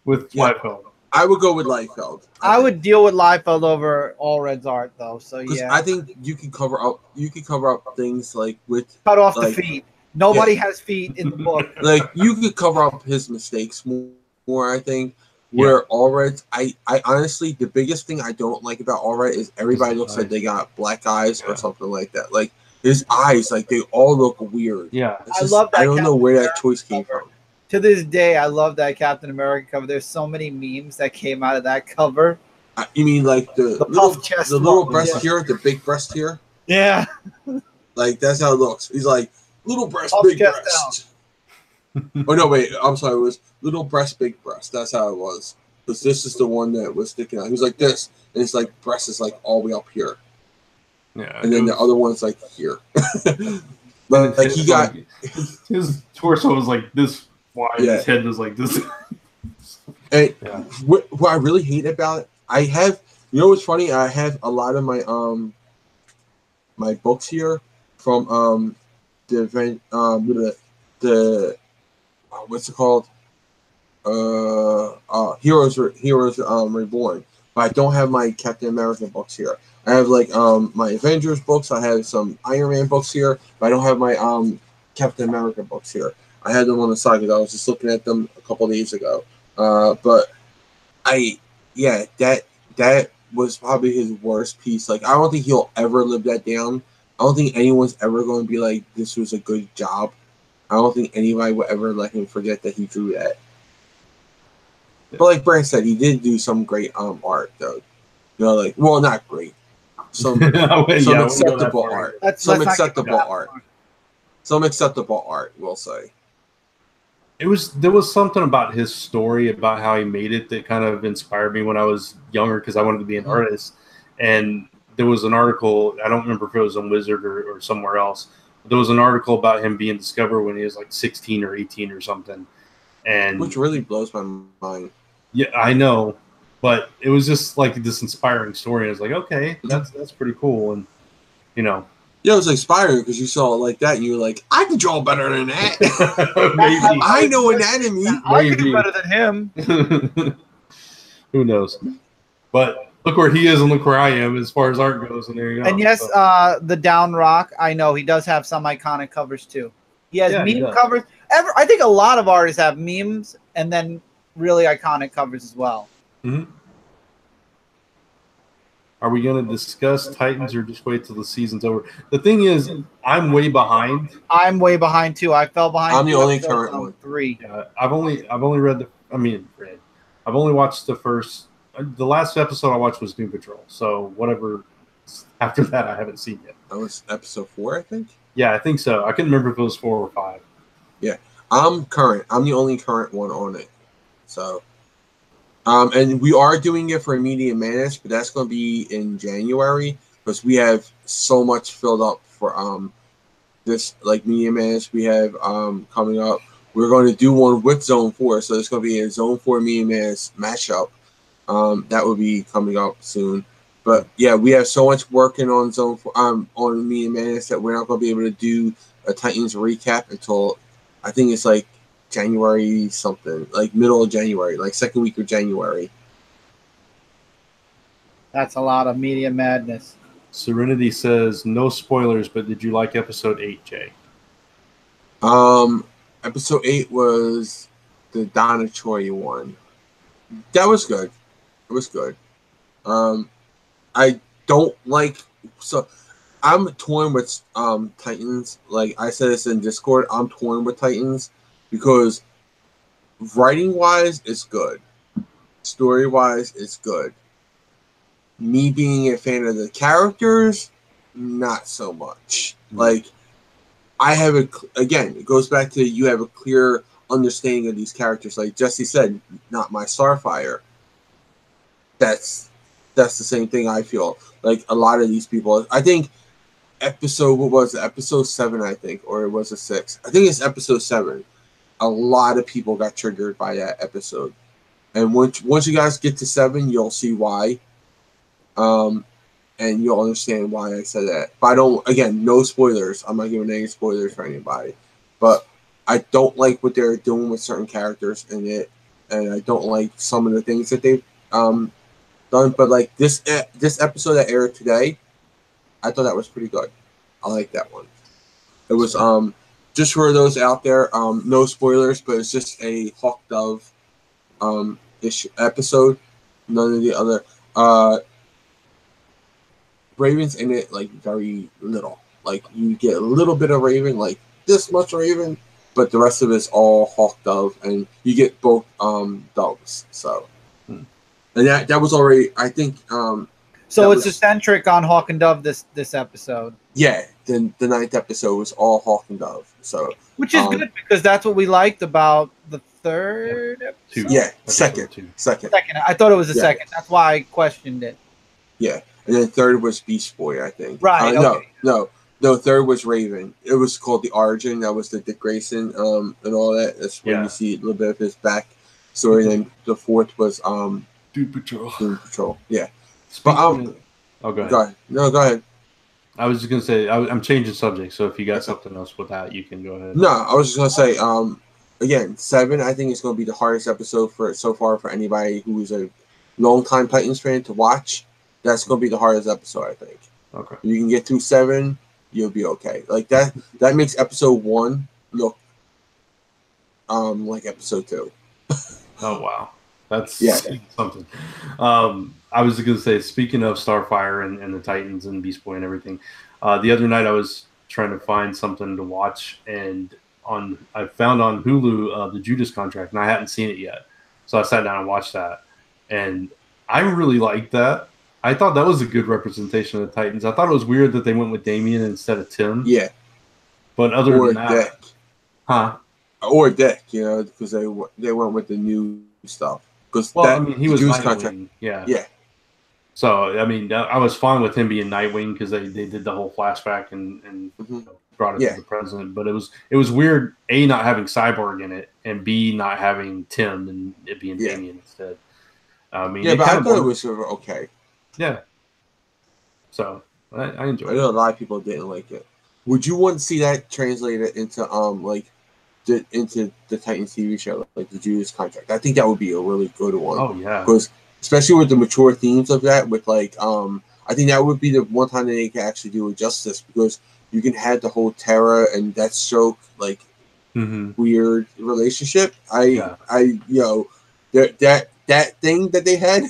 with Liefeld. I would go with Liefeld. I would deal with Liefeld over Allred's art though. So yeah, I think you can cover up things like with cut off the feet. Nobody has feet in the book. Like you could cover up his mistakes more I think. Where Allred, I honestly, the biggest thing I don't like about Allred is everybody looks like they got black eyes or something like that. Like his eyes, like they all look weird. Yeah, I love that. I don't know where that choice came from. To this day, I love that Captain America cover. There's so many memes that came out of that cover. You mean like the little breast here, the big breast here? Yeah. Like that's how it looks. He's like little breast, big breast. Oh no, wait! I'm sorry. It was little breast, big breast. That's how it was. Because this is the one that was sticking out. He was like this, and it's like breast is like all the way up here. Yeah, and then the other one's like here. But like he got his torso was like this wide. Yeah. His head was like this. And what I really hate about it, I have. You know what's funny? I have a lot of my my books here from the event the what's it called? Heroes Reborn, but I don't have my Captain America books here. I have like my Avengers books. I have some Iron Man books here, but I don't have my Captain America books here. I had them on the side because I was just looking at them a couple days ago. But that was probably his worst piece. Like, I don't think he'll ever live that down. I don't think anyone's ever going to be like, this was a good job. I don't think anybody will ever let him forget that he drew that. But like Brand said, he did do some great art, though. You know, like, well, not great. Some acceptable art. Some acceptable art, we'll say. There was something about his story, about how he made it, that kind of inspired me when I was younger, because I wanted to be an artist. And there was an article, I don't remember if it was on Wizard or somewhere else. There was an article about him being discovered when he was like 16 or 18 or something. And which really blows my mind. Yeah, I know. But it was just like this inspiring story. And I was like, okay, that's pretty cool. And, you know. Yeah, it was inspiring because you saw it like that and you were like, I can draw better than that. Maybe. I know anatomy. I can do better than him. Who knows? But look where he is and look where I am as far as art goes. And there you go. And yes, the Down Rock, I know he does have some iconic covers too. He has meme covers. I think a lot of artists have memes and then really iconic covers as well. Mm-hmm. Are we going to discuss Titans or just wait till the season's over? The thing is, I'm way behind. I'm way behind too. I fell behind. I'm the only current one. 3. I've only read I've only watched the last episode I watched was Doom Patrol. So whatever after that I haven't seen yet. That was episode 4, I think. Yeah, I think so. I couldn't remember if it was 4 or 5. Yeah, I'm current. I'm the only current one on it. So. And we are doing it for Media Madness, but that's going to be in January because we have so much filled up for this like Media Madness we have coming up. We're going to do one with Zone 4, so there's going to be a Zone 4 Media Madness matchup. That will be coming up soon. But yeah, we have so much working on Zone 4, on Media Madness that we're not going to be able to do a Titans recap until I think it's like January something, like middle of January, like second week of January. That's a lot of Media Madness. Serenity says no spoilers, but did you like episode 8, Jay? Episode 8 was the Donna Troy one. That was good. It was good. I don't like, so I'm torn with Titans. Like I said this in Discord, I'm torn with Titans. Because writing-wise, it's good. Story-wise, it's good. Me being a fan of the characters, not so much. Like, I have again, it goes back to you have a clear understanding of these characters. Like Jesse said, not my Starfire. That's the same thing I feel. Like, a lot of these people, I think episode 7, I think, or it was a 6. I think it's episode 7. A lot of people got triggered by that episode, and once you guys get to 7, you'll see why, and you'll understand why I said that. But I don't. Again, no spoilers. I'm not giving any spoilers for anybody. But I don't like what they're doing with certain characters in it, and I don't like some of the things that they've done. But like this episode that aired today, I thought that was pretty good. I like that one. It was just for those out there, no spoilers, but it's just a Hawk Dove episode. None of the other Raven's in it, like very little. Like you get a little bit of Raven, like this much Raven, but the rest of it's all Hawk Dove, and you get both doves. So, and that was already, I think. So it's centric on Hawk and Dove this episode. Yeah, the 9th episode was all Hawk and Dove. So which is good because that's what we liked about the 3rd episode. Yeah, second. I thought it was the second. That's why I questioned it. Yeah, and then 3rd was Beast Boy, I think. Right. Okay. No. 3rd was Raven. It was called The Origin. That was the Dick Grayson and all that. That's when you see a little bit of his back story. And then the 4th was Doom Patrol. Doom Patrol. Yeah. But go ahead. Go ahead. No, go ahead. I was just gonna say I'm changing subject, so if you got something else with that, you can go ahead. No, I was just gonna say again, 7, I think is going to be the hardest episode for so far for anybody who is a longtime Titans fan to watch. That's going to be the hardest episode, I think. Okay. If you can get through 7, you'll be okay. Like that makes episode 1 look like episode 2. Oh wow, that's Yeah. something. I was going to say, speaking of Starfire and the Titans and Beast Boy and everything, the other night I was trying to find something to watch, and I found on Hulu the Judas Contract, and I hadn't seen it yet, so I sat down and watched that, and I really liked that. I thought that was a good representation of the Titans. I thought it was weird that they went with Damian instead of Tim. Yeah. But other Or than that, Dick. huh? Or Dick, because they went with the new stuff. Because he was Judas Nightwing. Contract. Yeah. Yeah. So I was fine with him being Nightwing because they did the whole flashback and brought it to the present. But it was weird, A, not having Cyborg in it, and B, not having Tim and it being Damian instead. But I thought it was okay. Yeah. So I enjoyed it. I know a lot of people didn't like it. Would you want to see that translated into into the Titans TV show, like the Judas Contract? I think that would be a really good one. Oh yeah. Because especially with the mature themes of that, with I think that would be the one time that they can actually do it justice, because you can have the whole Terra and Deathstroke weird relationship. That thing that they had,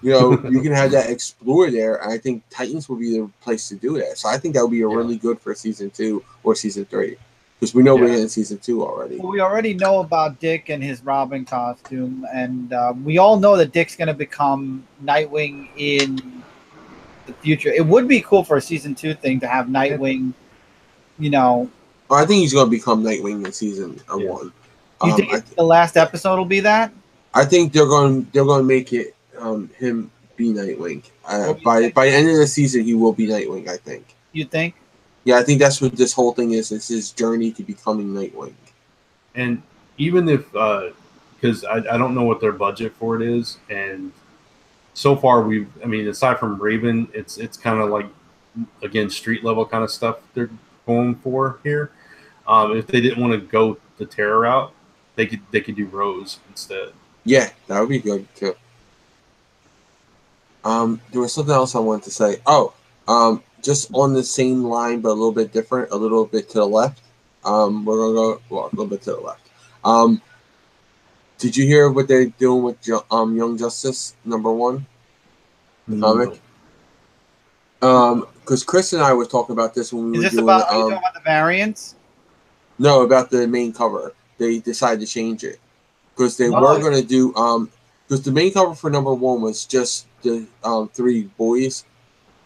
you can have that explore there. And I think Titans will be the place to do that. So I think that would be really good for season 2 or season 3, because we know we're in season 2 already. We already know about Dick and his Robin costume, and we all know that Dick's going to become Nightwing in the future. It would be cool for a season 2 thing to have Nightwing, I think he's going to become Nightwing in season 1. You think the last episode will be that? I think they're going to make it him be Nightwing. By the end of the season, he will be Nightwing, I think. You think? Yeah, I think that's what this whole thing is. It's his journey to becoming Nightwing. And even if, because I don't know what their budget for it is, and so far aside from Raven, it's kind of like, again, street level kind of stuff they're going for here. If they didn't want to go the Terror route, they could do Rose instead. Yeah, that would be good too. There was something else I wanted to say. Just on the same line, but a little bit different, a little bit to the left. We're gonna go a little bit to the left. Did you hear what they're doing with Young Justice #1? The comic. Because Chris and I were talking about this when we were doing. Are you talking about the variants? No, about the main cover. They decided to change it because they were going to do. Because the main cover for #1 was just the 3 boys,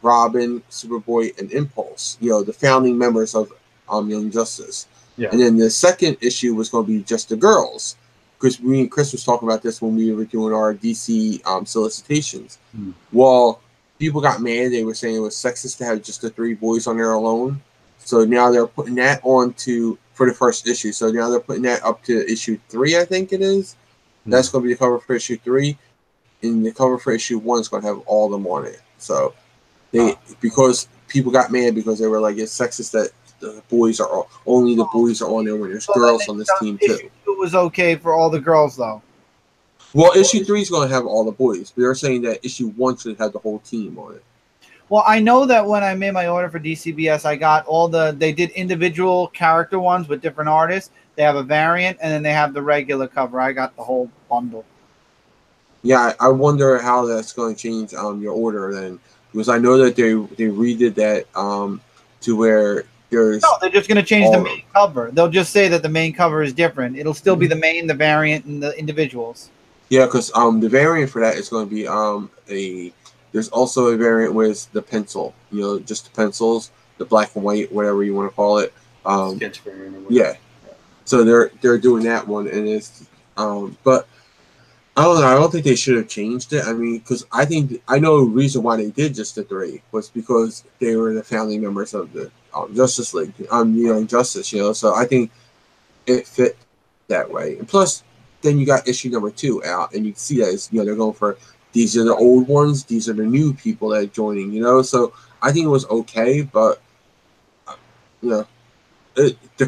Robin, Superboy, and Impulse. The founding members of Young Justice. Yeah. And then the second issue was going to be just the girls. Because me and Chris was talking about this when we were doing our DC solicitations. Well, people got mad. They were saying it was sexist to have just the 3 boys on there alone. So now they're putting that on for the first issue. So now they're putting that up to issue 3, I think it is. That's going to be the cover for issue 3. And the cover for issue 1 is going to have all of them on it. So because people got mad because they were like, it's sexist that the boys are only the boys are on there when there's girls on this team too. It was okay for all the girls though. Well, issue 3 is going to have all the boys. They're saying that issue 1 should have the whole team on it. Well, I know that when I made my order for DCBS, I got they did individual character ones with different artists. They have a variant, and then they have the regular cover. I got the whole bundle. Yeah, I wonder how that's going to change your order then, because I know that they redid that to where there's. No, they're just going to change the main cover. They'll just say that the main cover is different. It'll still be the main, the variant, and the individuals. Yeah, because the variant for that is going to be There's also a variant with the pencil, just the pencils, the black and white, whatever you want to call it. Sketch variant. Yeah. So they're doing that one, and it's but I don't know. I don't think they should have changed it. I mean, because I know the reason why they did just the 3 was because they were the founding members of the Justice League, Young Justice. So I think it fit that way. And plus, then you got issue #2 out, and you can see that they're going for. These are the old ones. These are the new people that are joining, So I think it was okay, but, the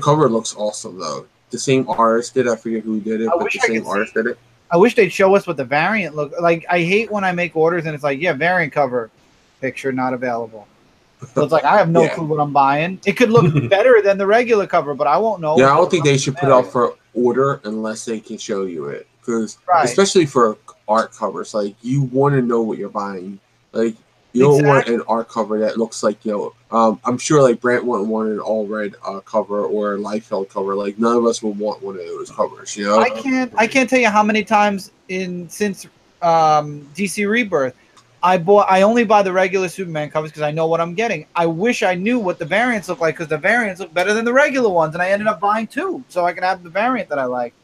cover looks awesome, though. the same artist did. I forget who did it, I but wish the I same could artist did it. I wish they'd show us what the variant look like. I hate when I make orders and it's like, yeah, variant cover picture not available. So it's like I have no Yeah. clue what I'm buying. It could look better than the regular cover, but I won't know. Yeah, I until don't it think comes they in should the put mail. out for order unless they can show you it. Because Right. especially for art covers, like you want to know what you're buying. Like you don't want an art cover that looks like, you know, I'm sure like Brant wouldn't want an all red cover or a Liefeld cover. Like none of us would want one of those covers, you know. I can't tell you how many times since DC Rebirth I only buy the regular Superman covers because I know what I'm getting. I wish I knew what the variants look like because the variants look better than the regular ones, and I ended up buying two so I can have the variant that I like.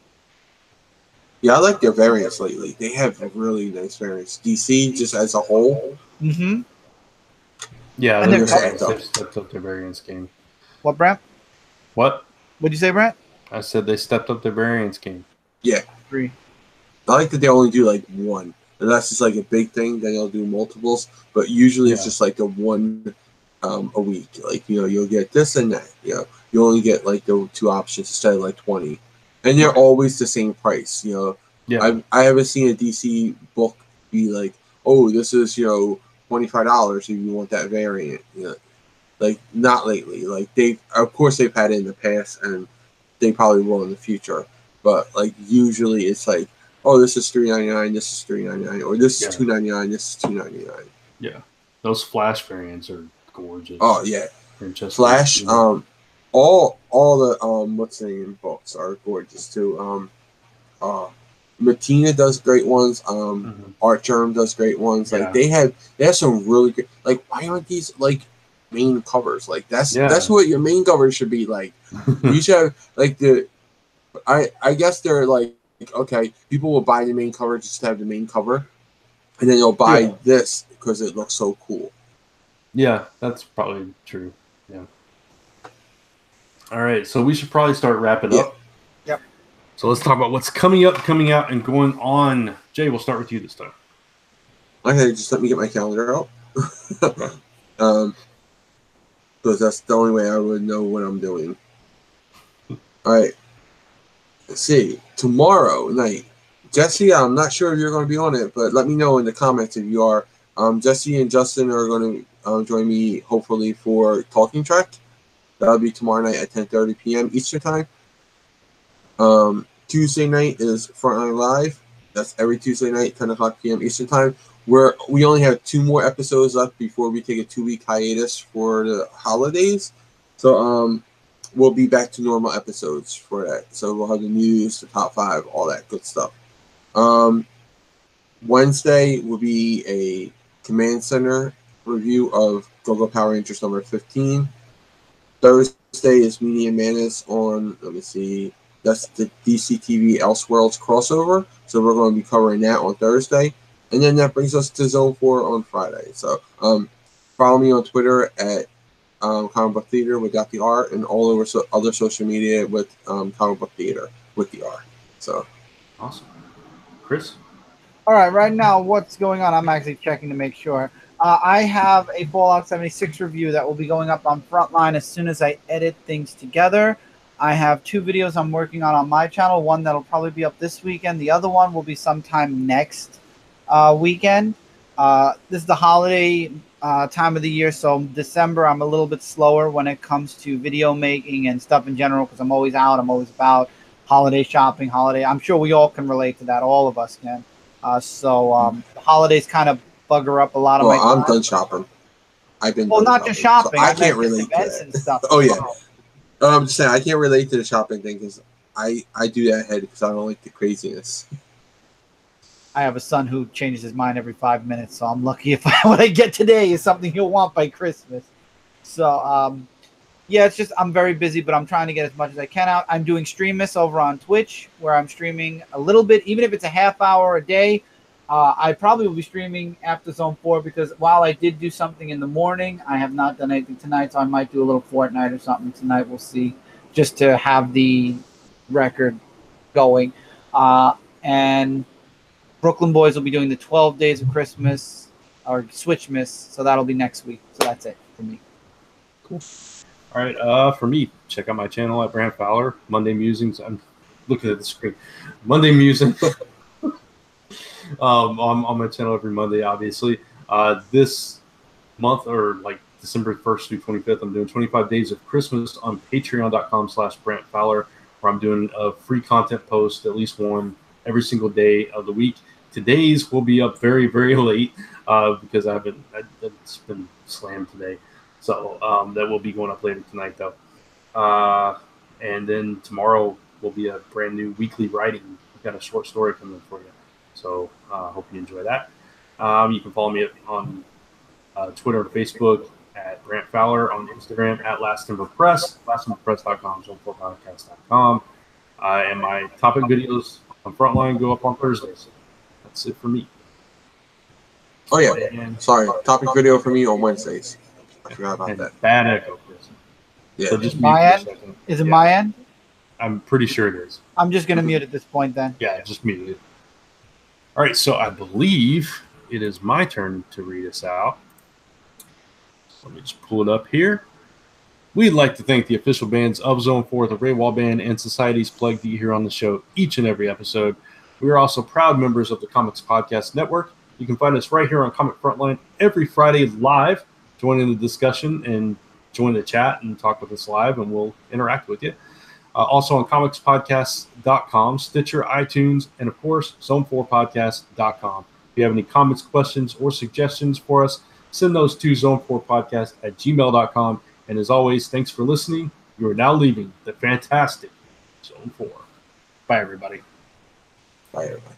Yeah, I like their variants lately. They have really nice variants. DC just as a whole. Mm-hmm. Yeah, And they're they're very nice. They've stepped up their variants game. What, Brent? What? What'd you say, Brent? I said they stepped up their variants game. Yeah. Agree. I like that they only do like one. And that's just like a big thing. Then they'll do multiples. But usually it's just like the one a week. Like, you know, you'll get this and that. You know, you only get like the two options instead of like 20. And they're always the same price. You know, Yeah. I haven't seen a DC book be like, oh, this is, you know, $25 if you want that variant. You know, like not lately. Like of course they've had it in the past and they probably will in the future. But like usually it's like, oh, this is $3.99, this is $3.99, or this is $2.99, this is $2.99. Yeah, those Flash variants are gorgeous. Oh yeah, just Flash. All the what's the name books are gorgeous too. Matina does great ones. Art Germ does great ones. Like they have some really good. Like why aren't these like main covers? Like that's what your main cover should be like. You should have like I guess they're like, okay, people will buy the main cover just to have the main cover, and then they'll buy this because it looks so cool. Yeah, that's probably true. Yeah. All right, so we should probably start wrapping up. Yep. So let's talk about what's coming up, coming out, and going on. Jay, we'll start with you this time. Okay, just let me get my calendar out. Because that's the only way I would know what I'm doing. All right. Let's see. Tomorrow night, Jesse, I'm not sure if you're going to be on it, but let me know in the comments if you are. Jesse and Justin are going to join me, hopefully, for Talking Track. That'll be tomorrow night at 10:30 p.m. Eastern Time. Tuesday night is Frontline Live. That's every Tuesday night, 10 o'clock p.m. Eastern Time. We only have 2 more episodes left before we take a 2-week hiatus for the holidays. So we'll be back to normal episodes for that. So we'll have the news, the top 5, all that good stuff. Wednesday will be a Command Center review of Go-Go Power Rangers number 15. Thursday is Media Madness on, let me see, that's the DC TV Elseworlds crossover. So we're going to be covering that on Thursday. And then that brings us to Zone 4 on Friday. So follow me on Twitter at Comic Book Theater without the R, and all over other social media with Comic Book Theater with the R. So awesome. Chris? All right, right now, what's going on? I'm actually checking to make sure. I have a Fallout 76 review that will be going up on Frontline as soon as I edit things together. I have 2 videos I'm working on my channel. One that'll probably be up this weekend. The other one will be sometime next weekend. This is the holiday time of the year, so December I'm a little bit slower when it comes to video making and stuff in general because I'm always out. I'm always about holiday shopping, I'm sure we all can relate to that. All of us can. So the holidays kind of bugger up a lot of my time. I'm done shopping. I've been not just shopping. So I can't relate to that. And stuff oh yeah. I'm just saying I can't relate to the shopping thing because I do that ahead because I don't like the craziness. I have a son who changes his mind every 5 minutes, so I'm lucky if what I get today is something he'll want by Christmas. So yeah, it's just I'm very busy, but I'm trying to get as much as I can out. I'm doing Streammas over on Twitch where I'm streaming a little bit, even if it's a half hour a day. I probably will be streaming after Zone 4 because while I did do something in the morning, I have not done anything tonight, so I might do a little Fortnite or something tonight. We'll see, just to have the record going. And Brooklyn Boys will be doing the 12 Days of Christmas or Switchmas, so that'll be next week. So that's it for me. Cool. All right. For me, check out my channel at Brant Fowler. Monday Musings. I'm looking at the screen. Monday Musings. On my channel every Monday, obviously. This month, or like December 1st through 25th, I'm doing 25 Days of Christmas on patreon.com/Brant Fowler, where I'm doing a free content post, at least one, every single day of the week. Today's will be up very, very late because it's been slammed today. So that will be going up later tonight, though. And then tomorrow will be a brand new weekly writing. I've got a short story coming for you. So hope you enjoy that. You can follow me on Twitter and Facebook at Brant Fowler, on Instagram at Last Timber Press, lasttimberpress.com, zone4podcast.com. And my topic videos on Frontline go up on Thursdays. That's it for me. Oh, yeah. Sorry. Topic video for me on Wednesdays. I forgot about that. Bad echo, Chris. Yeah. So just My end? Is it my end? I'm pretty sure it is. I'm just going to mute at this point then. Yeah, just mute it. All right, so I believe it is my turn to read us out. Let me just pull it up here. We'd like to thank the official bands of Zone 4, the Raywall Band, and Society's Plague that you hear on the show each and every episode. We are also proud members of the Comics Podcast Network. You can find us right here on Comic Frontline every Friday live. Join in the discussion and join the chat and talk with us live, and we'll interact with you. Also on comicspodcast.com, Stitcher, iTunes, and of course, zone4podcast.com. If you have any comments, questions, or suggestions for us, send those to zone4podcast@gmail.com. And as always, thanks for listening. You are now leaving the fantastic Zone 4. Bye, everybody. Bye, everybody.